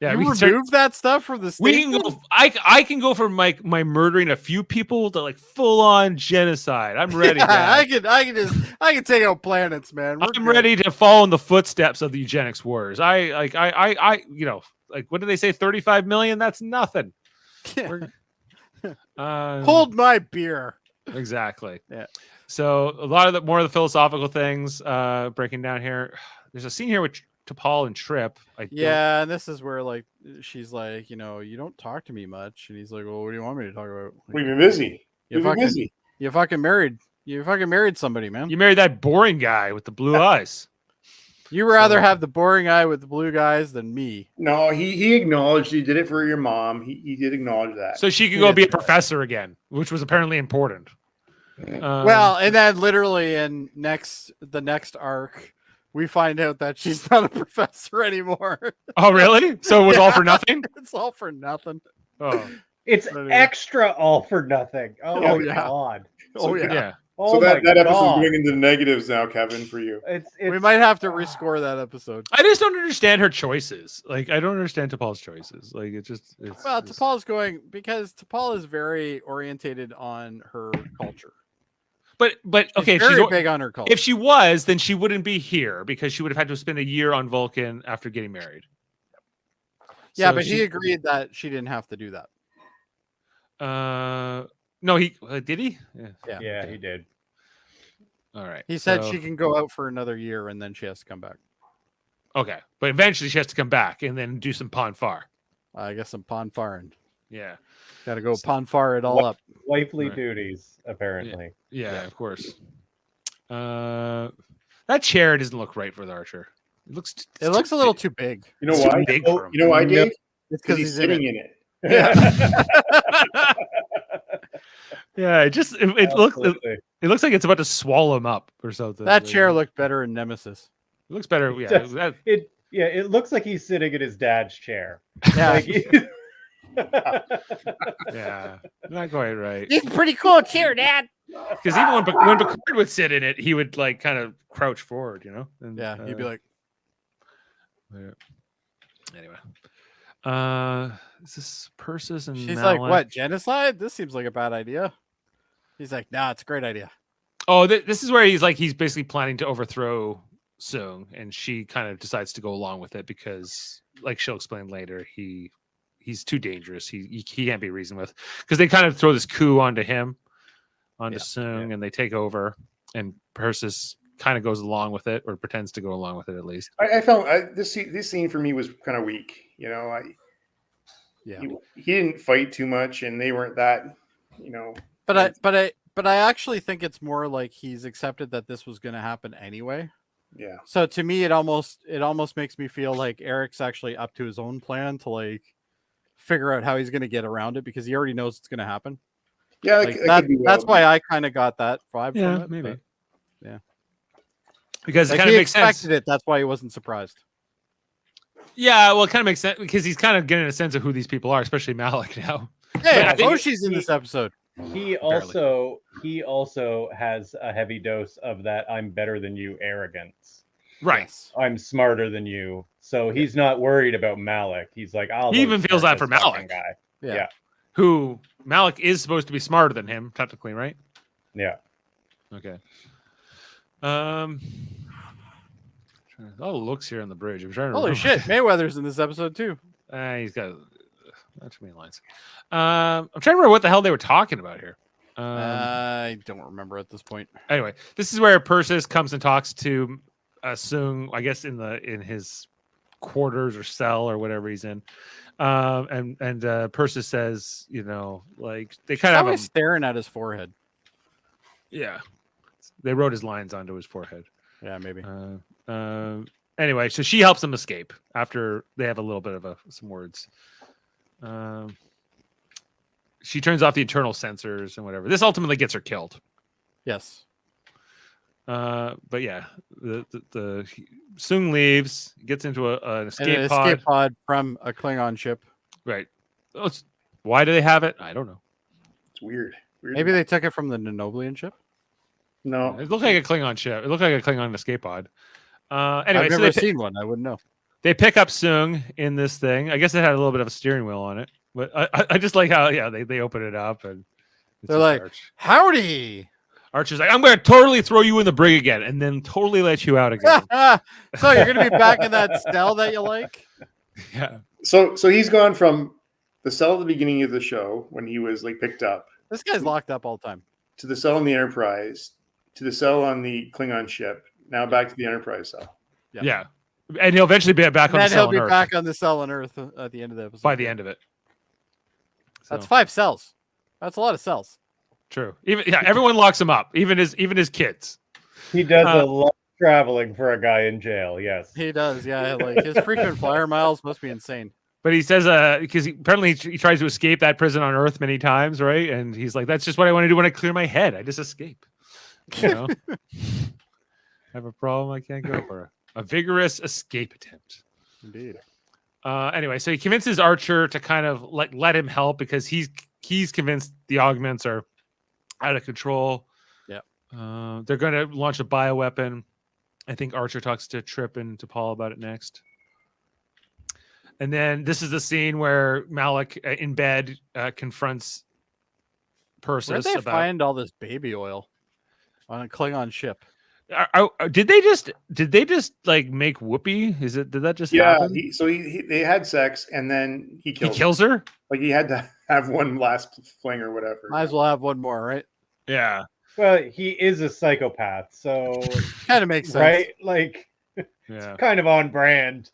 Yeah, you we can remove start, that stuff from the we station?" can go. I can go from my murdering a few people to like full on genocide. I'm ready. Yeah, Dad. I can take out planets, man. We're I'm good. ready to follow in the footsteps of the eugenics wars. I what do they say? 35 million? That's nothing. We're- Hold my beer. Exactly. Yeah. So a lot of more of the philosophical things breaking down here. There's a scene here with T'Pol and Trip. Yeah, and this is where she's like, you don't talk to me much, and he's like, well, what do you want me to talk about? Like, We've been busy. you We've been fucking busy. you fucking married You fucking married somebody, man. You married that boring guy with the blue eyes. You rather have the boring eye with the blue guys than me. No, he acknowledged he did it for your mom. He did acknowledge that. So she could go be a professor again, which was apparently important. Well, and then literally in the next arc, we find out that she's not a professor anymore. Oh, really? So it was all for nothing? It's all for nothing. Oh, It's Anyway. extra all for nothing. Oh, Oh, my yeah. God. Oh yeah. yeah. Oh So that my episode's God. going into the negatives now, Kevin, for you. It's We might have to rescore that episode. I just don't understand her choices. Like, I don't understand T'Pol's choices. Like, it's Well, T'Pol's going because T'Pol is very orientated on her culture. But okay, She's very big on her culture. if she was, then she wouldn't be here because she would have had to spend a year on Vulcan after getting married. Yeah, So but he agreed that she didn't have to do that. No, he did he? Yeah, he did. All right. He said so- she can go out for another year and then she has to come back. Okay, but eventually she has to come back and then do some pon far. I guess I'm pon faring. Yeah. Got to go pon far it all up. Wifely Right. duties, apparently. Yeah, of course. That chair doesn't look right for the Archer. It looks. It looks a little too big. You know It's too why? big Oh, for him. you know why, No. Dave? It's Because because he's he's in sitting it. in it. Yeah, it looks Absolutely. it looks like it's about to swallow him up or something. That Like, chair looked better in Nemesis. it looks better. Yeah, Does- that- It looks like he's sitting in his dad's chair. Yeah, Like, yeah, not quite right. it's a pretty cool chair, Dad. Because even when Picard would sit in it, he would like kind of crouch forward, you know. And, Yeah, he'd be like, yeah. Anyway, is this Persis and she's Malik? like, what, genocide? This seems like a bad idea. He's like, nah, it's a great idea. Oh, this is where he's basically planning to overthrow Soong, and she kind of decides to go along with it because, like she'll explain later, he's too dangerous. He can't be reasoned with because they kind of throw this coup onto him, onto Soong, and they take over, and Persis kind of goes along with it or pretends to go along with it at least. I felt this scene for me was kind of weak. You know, Yeah. he didn't fight too much, and they weren't that. You know, But I actually think it's more like he's accepted that this was going to happen anyway. yeah. So to me, it almost makes me feel like Eric's actually up to his own plan to like figure out how he's going to get around it because he already knows it's going to happen. Yeah, Like, that's why I kind of got that vibe Yeah, from it. maybe. but, yeah, Because it like kind he of makes sense. expected it. That's why he wasn't surprised. Yeah, well, it kind of makes sense because he's kind of getting a sense of who these people are, especially Malik now. Hey, I think Roshi's in this episode. he also has a heavy dose of that I'm better than you arrogance. Right. Yes. I'm smarter than you. So he's not worried about Malik. He's like, I'll He even outsmart feels that this for fucking Malik. guy. Yeah. Yeah. Who Malik is supposed to be smarter than him, technically, right? Yeah. Okay. Oh, looks here on the bridge. I'm trying to Holy remember. shit, Mayweather's in this episode too. He's got not too many lines. I'm trying to remember what the hell they were talking about here. I don't remember at this point. Anyway, this is where Persis comes and talks to Soong, I guess in his quarters or cell or whatever he's in. And Persis says, you know, like they kind of have Always staring at his forehead. yeah. They wrote his lines onto his forehead. Yeah, maybe. Anyway, so she helps him escape after they have a little bit of some words. She turns off the internal sensors and whatever. This ultimately gets her killed. Yes. But yeah, the Soong leaves, gets into an And escape an pod. escape pod from a Klingon ship. Right. Why do they have it? I don't know. It's weird. Maybe they took it from the Nanoblian ship. No. It looked like a Klingon ship. It looked like a Klingon escape pod. Anyway, I've so never they, seen one. I wouldn't know. they pick up Soong in this thing. I guess it had a little bit of a steering wheel on it, but I just like how they open it up and it's They're just like, Arch. howdy. Archer's like, I'm going to totally throw you in the brig again, and then totally let you out again. So you're gonna be back in that cell that you like? Yeah, So he's gone from the cell at the beginning of the show when he was like picked up This guy's locked up all the time. to the cell on the Enterprise to the cell on the Klingon ship. Now back to the Enterprise cell. yeah, and he'll eventually be back on And the then he'll cell be on Earth back on the cell on Earth at the end of the episode. by the end of it. That's So, 5 cells. That's a lot of cells. True. Even everyone locks him up, even his kids. He does a lot of traveling for a guy in jail. Yes. He does, yeah. Like his frequent flyer miles must be insane. But he says, because apparently he tries to escape that prison on Earth many times, right? And he's like, that's just what I want to do when I clear my head. I just escape. You know, I have a problem. I can't go for a vigorous escape attempt. Indeed. Anyway, so he convinces Archer to kind of let him help because he's convinced the augments are out of control. Yeah. They're going to launch a bioweapon. I think Archer talks to Trip and to Paul about it next. And then this is the scene where Malik in bed confronts Persis. Where'd they find all this baby oil on a Klingon ship? Did they just like make Whoopi? Did that just happen? They had sex and then he kills her. Like he had to have one last fling or whatever. Might as well have one more, right? Yeah. Well, he is a psychopath, so Kind of makes sense, right? Like, Yeah. kind of on brand.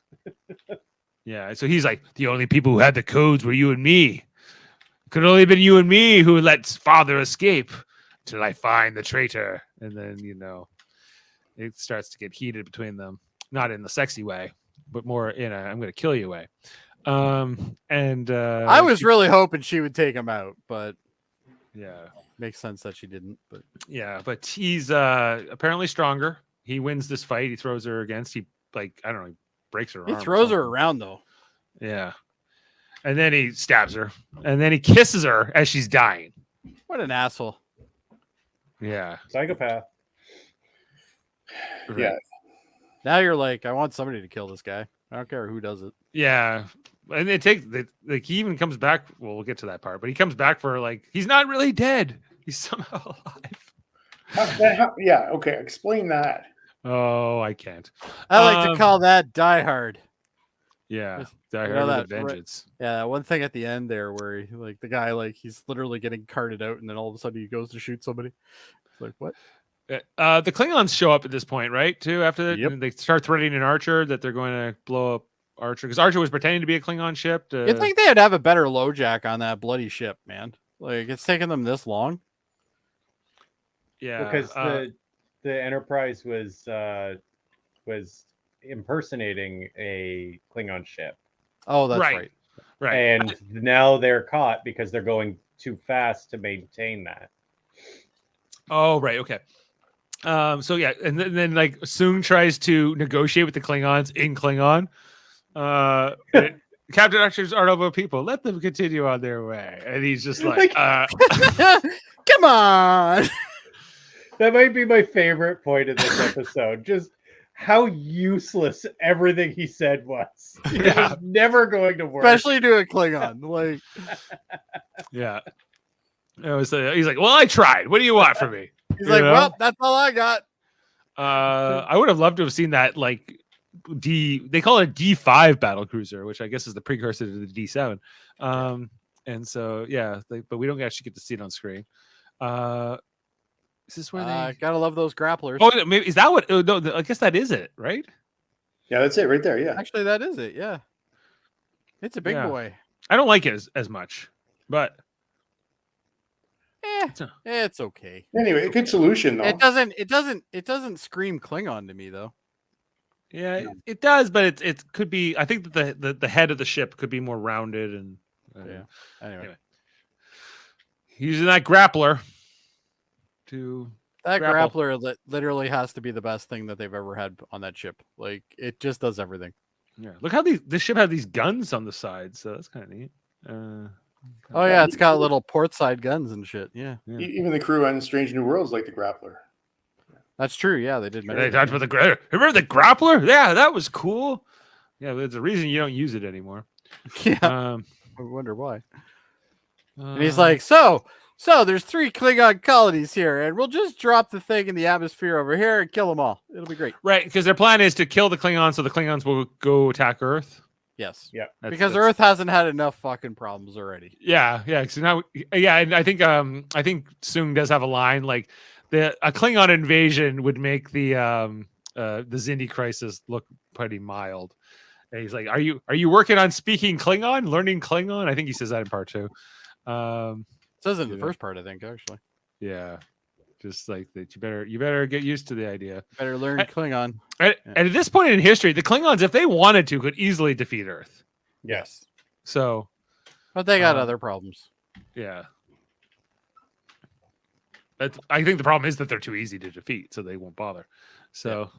Yeah. So he's like, the only people who had the codes were you and me. It could only have been you and me who let father escape till I find the traitor. And then, it starts to get heated between them. Not in the sexy way, but more in a I'm going to kill you way. I was really hoping she would take him out, but yeah, makes sense that she didn't. But yeah, but he's apparently stronger. He wins this fight. He throws her against. He I don't know. He breaks her. He arm or throws her something. around though. Yeah, and then he stabs her, and then he kisses her as she's dying. What an asshole! Yeah, Psychopath. right. Yeah. Now you're like, I want somebody to kill this guy. I don't care who does it. Yeah. And he even comes back. Well, we'll get to that part, but he comes back for he's not really dead. He's somehow alive. Yeah. Okay. Explain that. Oh, I can't. I like to call that Die Hard. Yeah. Just- Die you Hard know with that, a right? vengeance. Yeah, one thing at the end there where the guy he's literally getting carted out, and then all of a sudden he goes to shoot somebody. It's like what? The Klingons show up at this point, right? Too after that, Yep. and they start threatening an Archer that they're going to blow up Archer because Archer was pretending to be a Klingon ship. You'd think they'd have a better LoJack on that bloody ship, man. Like it's taken them this long. Yeah, Because the Enterprise was impersonating a Klingon ship. Oh, that's Right. right. right. And now they're caught because they're going too fast to maintain that. Oh, right. Okay. So yeah, and then Soong tries to negotiate with the Klingons in Klingon. Captain Archer's are over people. Let them continue on their way. And he's just like, Come on. That might be my favorite point of this episode. Just how useless everything he said was. It Yeah. was never going to work. Especially to a Klingon. Like yeah. He's like, well, I tried. What do you want from me? he's You like, know? well, that's all I got. I would have loved to have seen that they call it a D5 battle cruiser, which I guess is the precursor to the D7. And so yeah, but we don't actually get to see it on screen. Is this where they Gotta love those grapplers. Oh, maybe is that what? Oh, no, I guess that is it, right? Yeah, that's it right there. Yeah. Actually, that is it. Yeah, it's a big Yeah. boy. I don't like it as much, but It's okay. Anyway, a good solution though. It doesn't scream Klingon to me though. yeah, it does. But it could be. I think that the head of the ship could be more rounded and Yeah. Anyway, using that grappler to that grapple. grappler literally has to be the best thing that they've ever had on that ship. Like it just does everything. yeah. Look how this ship have these guns on the side, so that's kind of neat. Oh yeah, it's got little port side guns and shit. Yeah, Even the crew on Strange New Worlds like the grappler. that's true. Yeah, they did. They mention talked that. about the remember the grappler? Yeah, that was cool. Yeah, but there's a reason you don't use it anymore. Yeah, Um, I wonder why. And he's like, so there's 3 Klingon colonies here, and we'll just drop the thing in the atmosphere over here and kill them all. It'll be great. right, because their plan is to kill the Klingons, so the Klingons will go attack Earth. Yes. Yeah. Because Earth hasn't had enough fucking problems already. Yeah. So now, and I think Soong does have a line like a Klingon invasion would make the Xindi crisis look pretty mild. And he's like, "Are you working on speaking Klingon, learning Klingon?" I think he says that in part 2. It says it in the first part, I think, actually. Yeah. Just like that, you better get used to the idea. Better learn I- Klingon. And at this point in history, the Klingons, if they wanted to, could easily defeat Earth. Yes. So, But they got Um, other problems. yeah. I think the problem is that they're too easy to defeat, so they won't bother. So,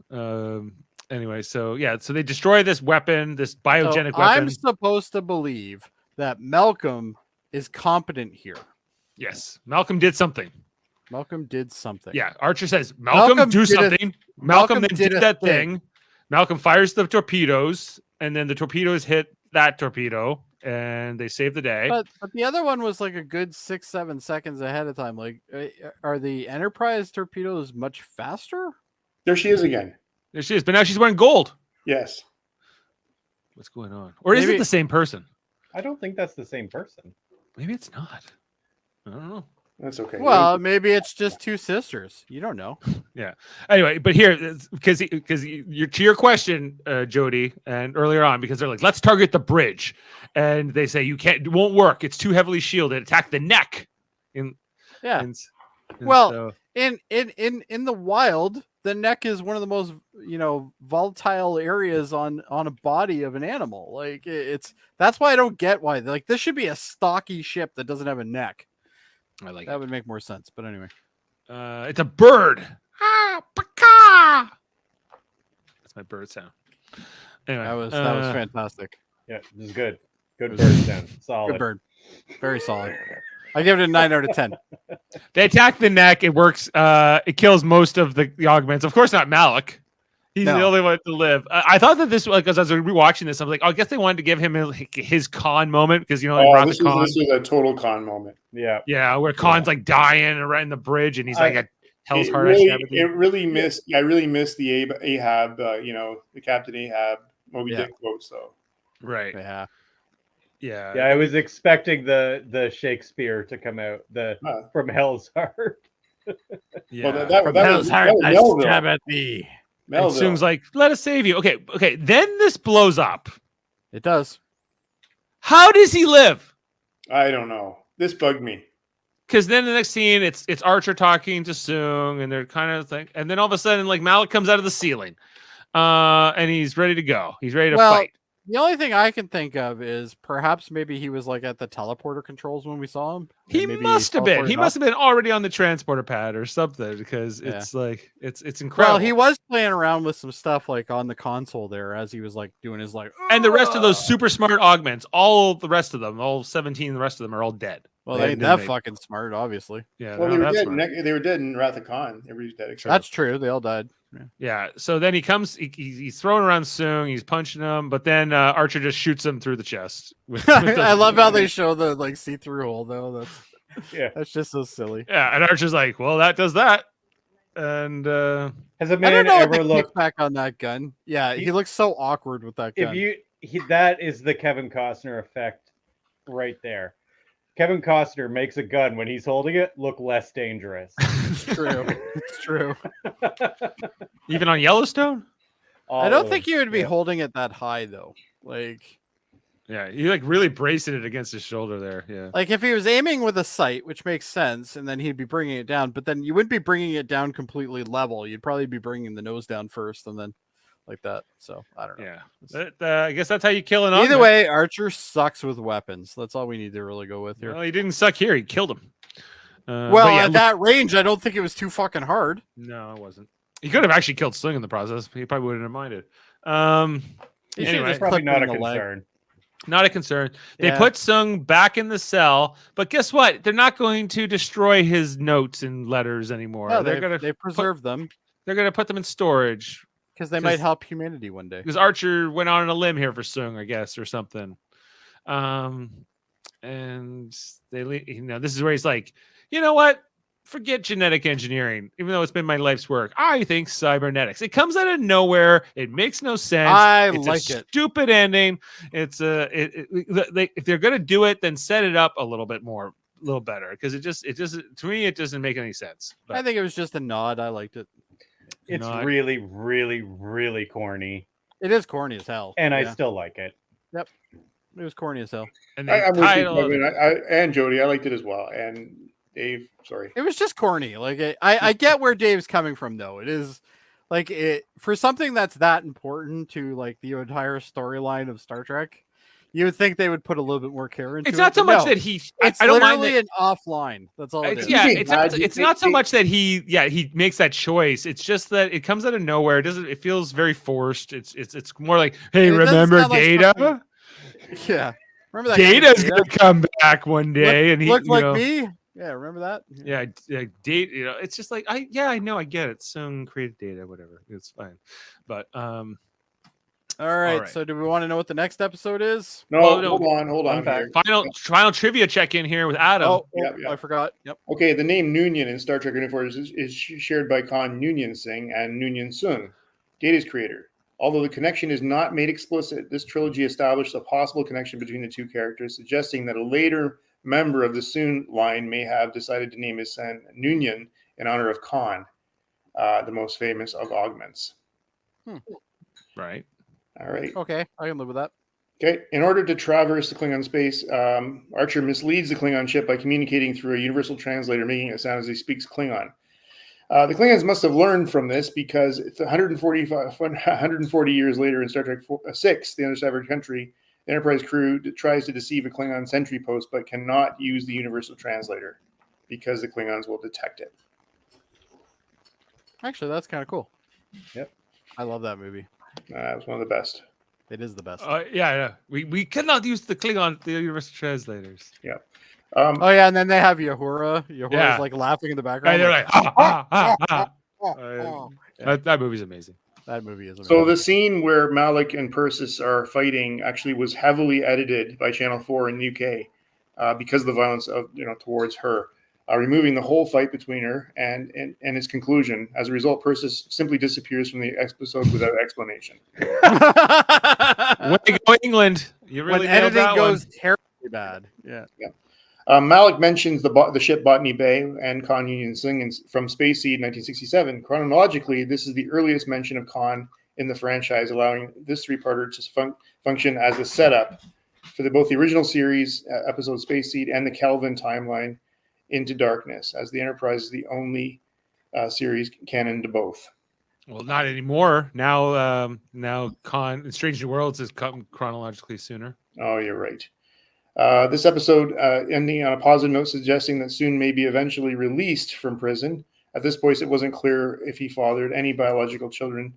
anyway, so they destroy this weapon, this biogenic So weapon. I'm supposed to believe that Malcolm is competent here. Yes, Malcolm did something. Malcolm did something. Yeah, Archer says, Malcolm do did a- something. Malcolm then did did a that thing. thing. Malcolm fires the torpedoes, and then the torpedoes hit that torpedo, and they save the day. But the other one was like a good 6-7 seconds ahead of time. Like, are the Enterprise torpedoes much faster? There she is again. There she is, but now she's wearing gold. Yes. What's going on? Or is it Maybe- the same person? I don't think that's the same person. Maybe it's not. I don't know. That's okay. Well, maybe it's just two sisters. You don't know. Anyway, but here, because you're to your question, Jody, and earlier on, because they're like, let's target the bridge, and they say you can't, it won't work. It's too heavily shielded. Attack the neck. Yeah. And Well, so- in the wild, the neck is one of the most volatile areas on a body of an animal. Like that's why I don't get why this should be a stocky ship that doesn't have a neck. I like That would make more sense. But anyway, it's a bird. Ah, paka! That's my bird sound. Anyway, that was fantastic. Yeah, this is good. Good bird sound. Solid. Good bird, very solid. I give it a 9 out of 10. They attack the neck. It works. It kills most of the augments. Of course, not Malik. He's the No. only one to live. I thought that this, because as I was rewatching this, I was like, I guess they wanted to give him his con moment because they brought this the con. was a total con moment. Yeah. Yeah, where Khan's like dying right in the bridge, and he's like at Hell's It Heart. really missed. I really missed the Ahab. The Captain Ahab Moby Yeah. Dick quote. So Right. Yeah. Yeah. Yeah, I was expecting the Shakespeare to come out from Hell's Heart. Yeah. well, that was Melville. at thee. And Melville. Soong's like, let us save you. Okay. Then this blows up. It does. How does he live? I don't know. This bugged me. Because then the next scene, it's Archer talking to Soong, and they're kind of like, and then all of a sudden, like Malik comes out of the ceiling, and he's ready to go. He's ready to fight. The only thing I can think of is perhaps maybe he was like at the teleporter controls when we saw him. He and maybe must have been. teleported He up. must have been already on the transporter pad or something, because Yeah. it's like it's incredible. Well, he was playing around with some stuff like on the console there as he was like doing his like. and the rest of those super smart augments, all the rest of them, all 17, the rest of them are all dead. Well, They they ain't didn't that make- fucking smart, obviously. Yeah, Well, they're they were not that dead. smart. They were dead in Wrath of Khan. Everybody's dead except That's true. They all died. Yeah. Yeah. So then he comes. He's throwing around Soong. He's punching him, but then Archer just shoots him through the chest. With I love how they show the like see-through hole though. That's just so silly. Yeah, and Archer's like, well, that does that. And Has a I don't man know what ever the looked? kickback on that gun. Yeah, he looks so awkward with that gun. That is the Kevin Costner effect right there. Kevin Costner makes a gun when he's holding it look less dangerous. It's true. It's true. even on Yellowstone, I don't think you would be holding it that high though. yeah, he like really bracing it against his shoulder there. Yeah. Like if he was aiming with a sight, which makes sense, and then he'd be bringing it down, but then you wouldn't be bringing it down completely level. You'd probably be bringing the nose down first, and then like that. So I don't know. Yeah. I guess that's how you kill an Either augment. way, Archer sucks with weapons. That's all we need to really go with here. Well, he didn't suck here. He killed him. Well, but yeah, at that range, I don't think it was too fucking hard. no, it wasn't. He could have actually killed Soong in the process. He probably wouldn't have minded. He should've Anyway, just Probably clipped not a him in the leg. concern. not a concern. They Yeah. put Soong back in the cell, but guess what? They're not going to destroy his notes and letters anymore. No, they're gonna they preserve them they're gonna put them in storage because they 'Cause- might help humanity one day. because Archer went on a limb here for Soong, I guess, or something. And this is where he's like, you know what? Forget genetic engineering, even though it's been my life's work. I think cybernetics. It comes out of nowhere. It makes no sense. I It's a stupid ending. It's if they're gonna do it, then set it up a little bit more, a little better, because it just to me it doesn't make any sense. I think it was just a nod. I liked it. It's No, I- really, really, really corny, It is corny as hell. and I Yeah. still like it. It was corny as hell. And I'm with you, title of Kevin. it- And Jody, I liked it as well. And Dave. Sorry. It was just corny. Like I get where Dave's coming from, though. It is like it for something that's that important to like the entire storyline of Star Trek. You would think they would put a little bit more care into it. It's not so but much no. that he. It's I don't mind literally that. an offline. That's all it is. Yeah, Excuse me, it's not. Brad, It's you not so think- much that he makes that choice. It's just that it comes out of nowhere. It doesn't. It feels very forced. It's more like, hey, It doesn't remember sound like Data? something- Yeah. Remember that? Data's Data? gonna come back one day, and he looked you like know, me. Yeah, remember that? Yeah, date. You know, it's just like I know, I get it. Sung created Data, whatever. It's fine, but All right. right. So, do we want to know what the next episode is? No, Well, no. hold on Fun fact. here. final trivia check in here with Adam. Oh, Yeah. I forgot. Yep. Okay, the name Noonien in Star Trek Universe is shared by Khan Noonien Singh and Noonien Sung, Data's creator. Although the connection is not made explicit, this trilogy established a possible connection between the two characters, suggesting that a later member of the Soon line may have decided to name his son Noonien in honor of Khan, the most famous of Augments. Right. All right. Okay, I can live with that. Okay. In order to traverse the Klingon space, Archer misleads the Klingon ship by communicating through a universal translator, making it sound as he speaks Klingon. The Klingons must have learned from this because it's 140 years later in Star Trek 6, The Undiscovered Country, the Enterprise crew tries to deceive a Klingon sentry post but cannot use the universal translator because the Klingons will detect it. Actually, that's kind of cool. Yep. I love that movie. It was one of the best. It is the best. Yeah. We cannot use the universal translators. Oh yeah, and then they have Uhura. Uhura's Yeah. like laughing in the Right, background. they're like, ah. Oh, That movie's amazing. that movie is amazing. So the scene where Malik and Persis are fighting actually was heavily edited by Channel 4 in the UK because of the violence of towards her, removing the whole fight between her and its conclusion. As a result, Persis simply disappears from the episode without explanation. Way to go, England! You when really nailed editing that goes one. terribly bad. Yeah. Malik mentions the ship Botany Bay and Khan Union Singh from Space Seed 1967. Chronologically, this is the earliest mention of Khan in the franchise, allowing this three-parter to function as a setup for both the original series episode Space Seed and the Kelvin timeline Into Darkness, as the Enterprise is the only series canon to both. Well, not anymore. Now Khan Strange New Worlds has come chronologically sooner. Oh, you're right. This episode ending on a positive note, suggesting that Soon may be eventually released from prison. At this point, it wasn't clear if he fathered any biological children,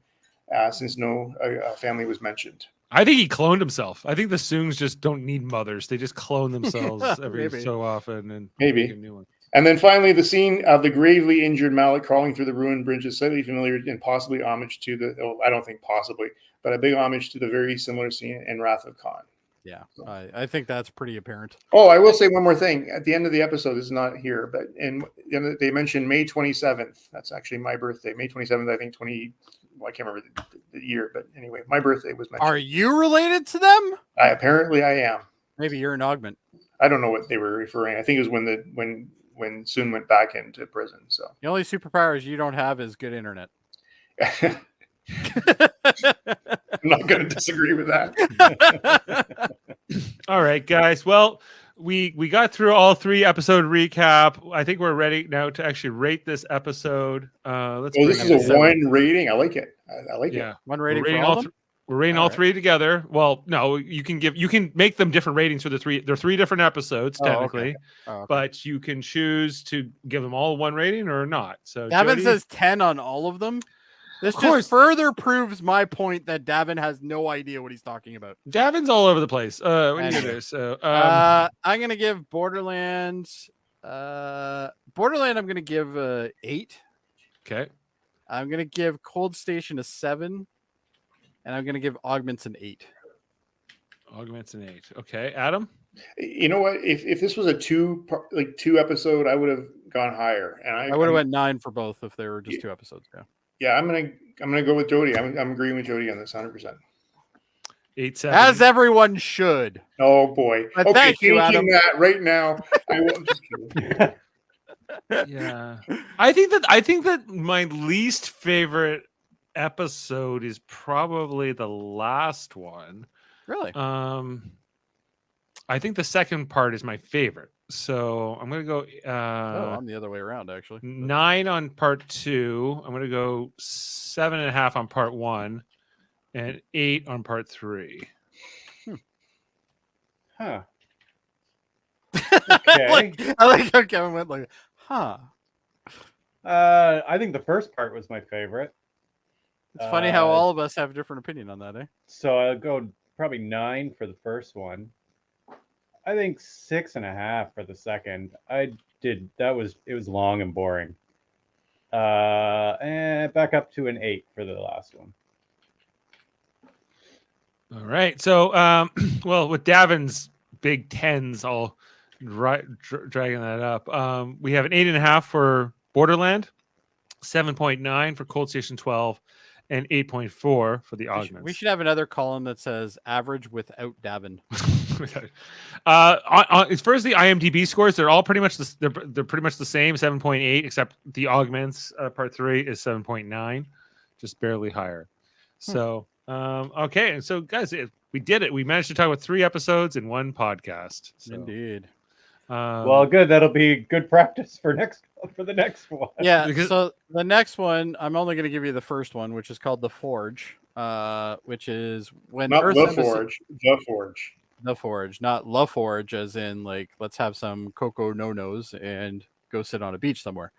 since no family was mentioned. I think he cloned himself. I think the Soongs just don't need mothers. They just clone themselves every Maybe. so often and Maybe. make a new one. And then finally, the scene of the gravely injured Malik crawling through the ruined bridge is slightly familiar and possibly homage to I don't think possibly, but a big homage to the very similar scene in Wrath of Khan. Yeah, I think that's pretty apparent. Oh, I will say one more thing. At the end of the episode, this is not here, but they mentioned May 27th. That's actually my birthday. May 27th, I think I can't remember the year, but anyway, my birthday was mentioned. Are you related to them? Apparently I am. Maybe you're an augment. I don't know what they were referring. I think it was when Soon went back into prison. So The only superpowers you don't have is good internet. I'm not going to disagree with that. All right, guys. Well, we got through all 3 episode recap. I think we're ready now to actually rate this episode. Let's. Oh, bring this up is the a seven. 1 rating. I like it. I like Yeah, it. One we're rating for rating all all. of them? We're rating all All right. 3 together. Well, no, you can make them different ratings for the 3. They're 3 different episodes Oh, okay. technically, Oh, okay. but you can choose to give them all 1 rating or not. So Davan Jody? says 10 on all of them. This Of course. just further proves my point that Davan has no idea what he's talking about. Davin's all over the place. What do you Anyway. do? So I'm gonna give Borderland. Borderland, I'm gonna give 8. okay. I'm gonna give Cold Station a 7, and I'm gonna give Augments an 8. Augments an 8. Okay, Adam. You know what? If this was a 2 episode, I would have gone higher. And I would have went 9 for both if they were just 2 episodes. Yeah. Yeah, I'm gonna go with Jody. I'm agreeing with Jody on this 100%. 8-7. As everyone should. Oh boy. But thank you, Adam. changing that right now. I will, just kidding. Yeah. I think that my least favorite episode is probably the last one. Really? I think the second part is my favorite. So I'm gonna go I'm the other way around actually. 9 on part 2. I'm gonna go 7.5 on part 1, and 8 on part 3. Huh. Okay. I like how Kevin went like, huh. I think the first part was my favorite. It's funny how all of us have a different opinion on that, eh? So I'll go probably 9 for the first one. I think 6.5 for the second. It was long and boring. And back up to an 8 for the last one. All right. So, well, with Davan's big 10s all dragging that up, we have an 8.5 for Borderland, 7.9 for Cold Station 12, and 8.4 for the Augments. We should have another column that says average without Davan. As far as the IMDb scores, they're all pretty much they're pretty much the same, 7.8, except the Augments part 3 is 7.9, just barely higher. So, okay, and so guys, we did it. We managed to talk about 3 episodes in one podcast. So, Indeed. Well, good. That'll be good practice for the next one. Yeah. Because- So the next one, I'm only going to give you the first one, which is called The Forge, which is when Not Earth's the Embassy- Forge. The Forge. The Forge, not La Forge, as in like let's have some cocoa no-nos and go sit on a beach somewhere.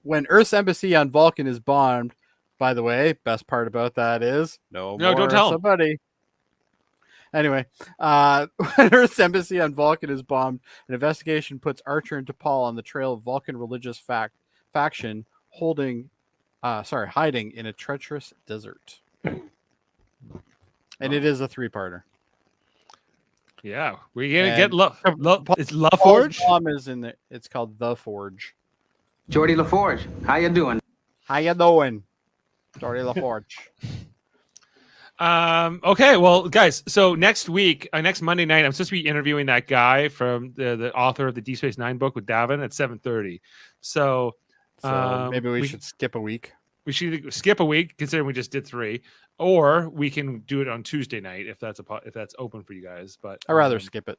When Earth's embassy on Vulcan is bombed, by the way, best part about that is no more don't tell 'em. somebody. Anyway, when Earth's embassy on Vulcan is bombed, an investigation puts Archer and T'Pol on the trail of Vulcan religious faction hiding in a treacherous desert. And it is a 3-parter. Yeah, we're gonna And get it's La Paul's Forge. mom is in it. It's called The Forge. Jody LaForge, how you doing? How you doing, Jordy La Forge? Okay, well, guys, so next week, next Monday night, I'm supposed to be interviewing that guy from the author of the Deep Space Nine book with Davan at 7:30. So Maybe we should skip a week. We should either skip a week, considering we just did 3, or we can do it on Tuesday night if that's open for you guys. But I'd rather skip it.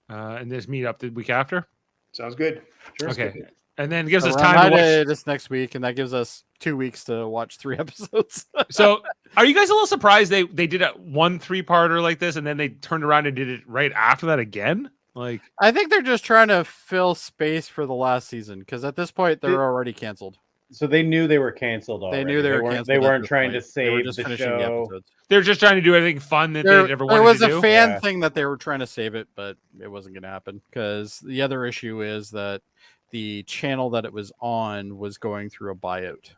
And just meet up the week after. Sounds good. Sure. Okay, and then gives us So time to watch. this next week, and that gives us 2 weeks to watch 3 episodes. So, are you guys a little surprised they did a 1 3-parter like this, and then they turned around and did it right after that again? Like, I think they're just trying to fill space for the last season because at this point they're already canceled. So they knew they were canceled already. They knew they were weren't- canceled. They at weren't this trying point. to They were save just the finishing show. episodes. they're just trying to do anything fun that There they never wanted was to a do. fan Yeah. thing that they were trying to save it, but it wasn't going to happen because the other issue is that the channel that it was on was going through a buyout.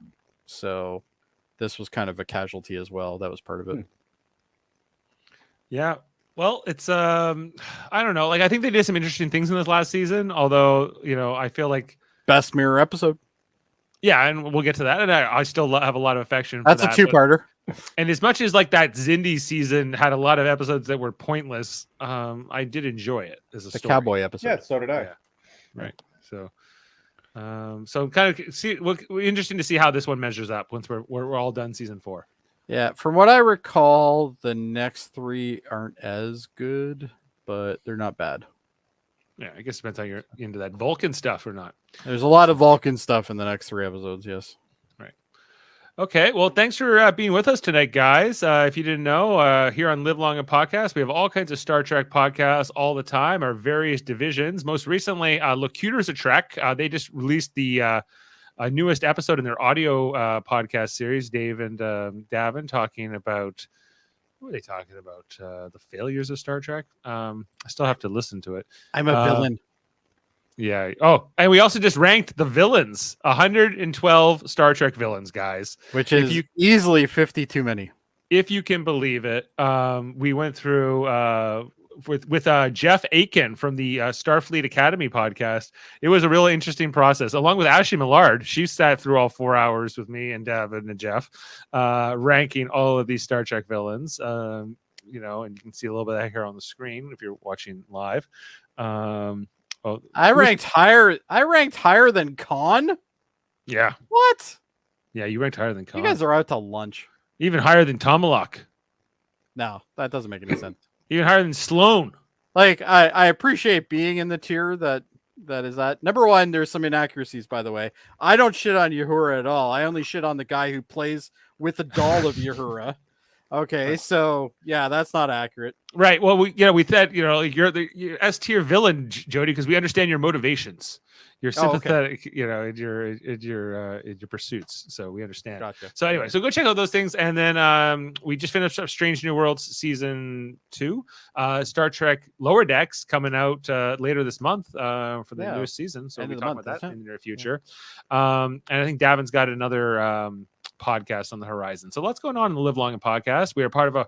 So this was kind of a casualty as well. That was part of it. Yeah. Well, it's I don't know. Like, I think they did some interesting things in this last season. Although, I feel like Best mirror episode. yeah, and we'll get to that. And I still have a lot of affection. That's for a that, but- 2-parter. And as much as like that Zindi season had a lot of episodes that were pointless, I did enjoy it as a The story. cowboy episode. Yeah, so did I. Yeah. Right. So, so kind of interesting to see how this one measures up once we're all done season 4. Yeah, from what I recall, the next 3 aren't as good, but they're not bad. Yeah, I guess it depends how you're into that Vulcan stuff or not. There's a lot of Vulcan stuff in the next 3 episodes, yes. Okay, well, thanks for being with us tonight, guys. If you didn't know, here on Live Long and Podcast, we have all kinds of Star Trek podcasts all the time, our various divisions. Most recently, Locutors of Trek. They just released the newest episode in their audio podcast series, Dave and Davan, talking about, what are they talking about? The failures of Star Trek? I still have to listen to it. I'm a villain. Yeah. Oh, and we also just ranked the villains, 112 Star Trek villains, guys. Which is easily 50 too many. If you can believe it. We went through with Jeff Aiken from the Starfleet Academy podcast. It was a really interesting process, along with Ashley Millard. She sat through all 4 hours with me and Davan and Jeff, ranking all of these Star Trek villains. And you can see a little bit of that here on the screen if you're watching live. I ranked higher than Khan. Yeah. What? Yeah, you ranked higher than Khan. You guys are out to lunch. Even higher than Tomalak. No, that doesn't make any sense. Even higher than Sloan. Like I appreciate being in the tier that is that. Number one, there's some inaccuracies, by the way. I don't shit on Uhura at all. I only shit on the guy who plays with the doll of Uhura. Okay, so yeah, that's not accurate. Right. Well, we said like you're the S tier villain, Jody, because we understand your motivations. You're Oh, okay. sympathetic, in your pursuits. So we understand. Gotcha. So anyway, so go check out those things, and then we just finished up Strange New Worlds season 2. Star Trek Lower Decks coming out later this month for the newest season. So we'll talk about that in the near future. And I think Davan's got another podcast on the horizon. So lots going on in the Live Long and Podcast. We are part of a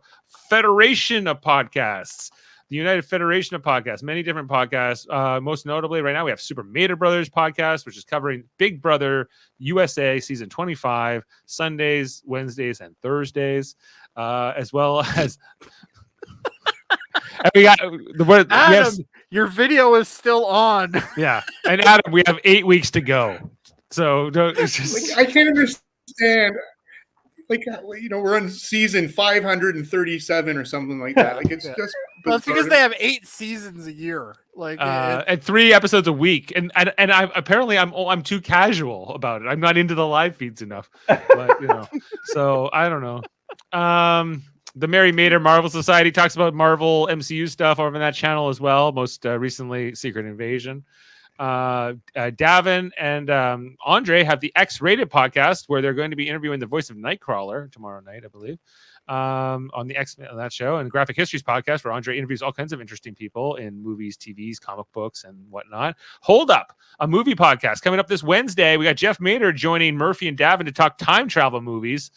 federation of podcasts. The United Federation of Podcasts, many different podcasts. Most notably, right now we have Super Mater Brothers podcast, which is covering Big Brother USA season 25, Sundays, Wednesdays, and Thursdays, as well as. And we got Adam, your video is still on. Yeah, and Adam, we have 8 weeks to go. So it's just... I can't understand. We're on season 537 or something like that. Like it's just. Well, it's because they have 8 seasons a year, and 3 episodes a week, and I'm too casual about it. I'm not into the live feeds enough, but so I don't know. The Mary Mater Marvel Society talks about Marvel MCU stuff over on that channel as well. Most recently, Secret Invasion. Davan and Andre have the X-Rated podcast where they're going to be interviewing the voice of Nightcrawler tomorrow night, I believe, on the X on that show, and Graphic Histories podcast where Andre interviews all kinds of interesting people in movies, TVs, comic books, and whatnot. Hold Up, a movie podcast coming up this Wednesday. We got Jeff Mater joining Murphy and Davan to talk time travel movies,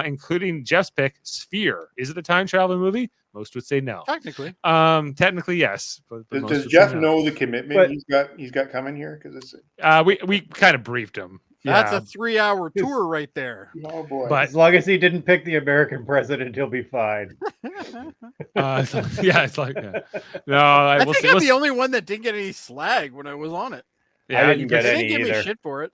including Jeff's pick, Sphere. Is it a time travel movie? Most would say no. Technically, yes. But does Jeff know the commitment he's got coming here? Because it's we kind of briefed him. That's a 3-hour tour right there. Oh boy! But as long as he didn't pick the American president, he'll be fine. It's like no. I think I'm the only one that didn't get any slag when I was on it. Yeah, I didn't get any give either. Me shit for it.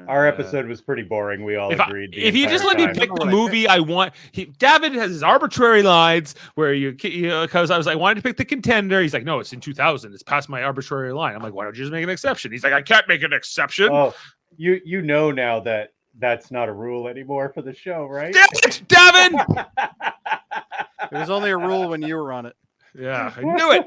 Our episode was pretty boring. We all agreed. If you just let me pick the movie I want, David has his arbitrary lines where because I wanted to pick the contender. He's like, no, it's in 2000. It's past my arbitrary line. I'm like, why don't you just make an exception? He's like, I can't make an exception. Oh, you know now that that's not a rule anymore for the show, right? Damn it, Davan! It was only a rule when you were on it. Yeah, I knew it.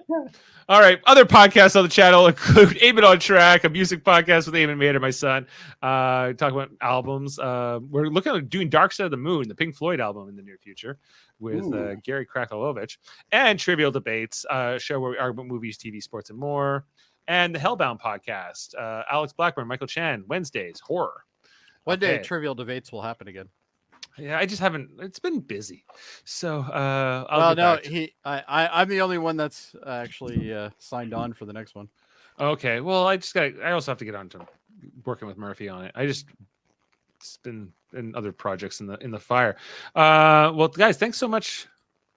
All right. Other podcasts on the channel include Aim It on Track, a music podcast with Eamon Mater, my son. Talk about albums. We're looking at doing Dark Side of the Moon, the Pink Floyd album in the near future with Gary Krakolovich, and Trivial Debates, show where we argue about movies, TV, sports, and more. And the Hellbound podcast, Alex Blackburn, Michael Chan, Wednesdays, horror. One day Trivial Debates will happen again. Yeah, I just haven't. It's been busy, so I'm the only one that's actually signed on for the next one. Okay, well, I also have to get on to working with Murphy on it. It's been in other projects in the fire. Well, guys, thanks so much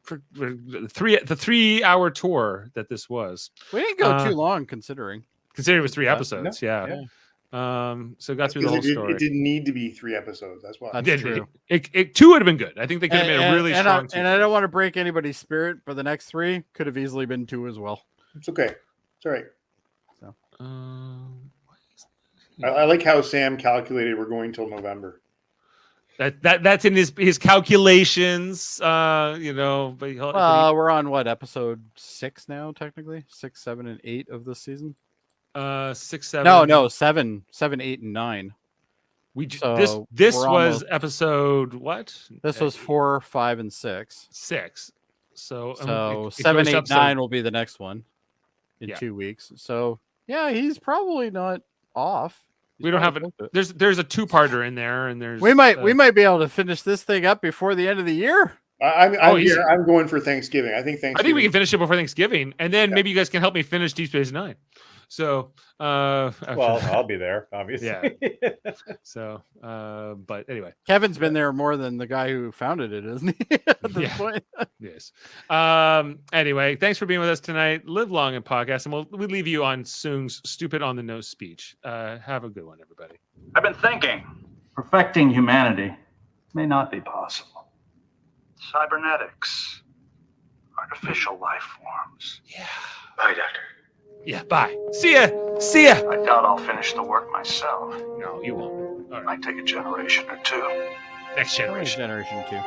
for the 3-hour tour that this was. We didn't go too long, considering it was 3 episodes. Yeah. So got through the whole story. It didn't need to be 3 episodes. That's why. That's true. It 2 would have been good. I think they could have made a really strong. And I don't want to break anybody's spirit, but the next 3 could have easily been 2 as well. It's okay. It's all right. So, I like how Sam calculated we're going till November. That's in his calculations. But we're on what, episode 6 now? Technically, 6, 7, and 8 of this season. 6, 7. No, 7, 8, and 9. This was episode what? This was 4, 5, and 6. 6. So 7, 8, 9 will be the next one in 2 weeks. So yeah, he's probably not off. We don't have it. There's a 2-parter in there, and there's we might be able to finish this thing up before the end of the year. I'm going for Thanksgiving. I think we can finish it before Thanksgiving, and then maybe you guys can help me finish Deep Space Nine. So, I'll be there, obviously. Yeah. So, but anyway, Kevin's been there more than the guy who founded it, isn't he? At this point. Yes. Anyway, thanks for being with us tonight. Live long and podcast, and we'll leave you on Soong's stupid on the nose speech. Have a good one, everybody. I've been thinking. Perfecting humanity may not be possible. Cybernetics, artificial life forms. Yeah. Bye, Doctor. Yeah. Bye. See ya. See ya. I doubt I'll finish the work myself. No, you won't. All right. Might take a generation or two. Next Generation generation. 2.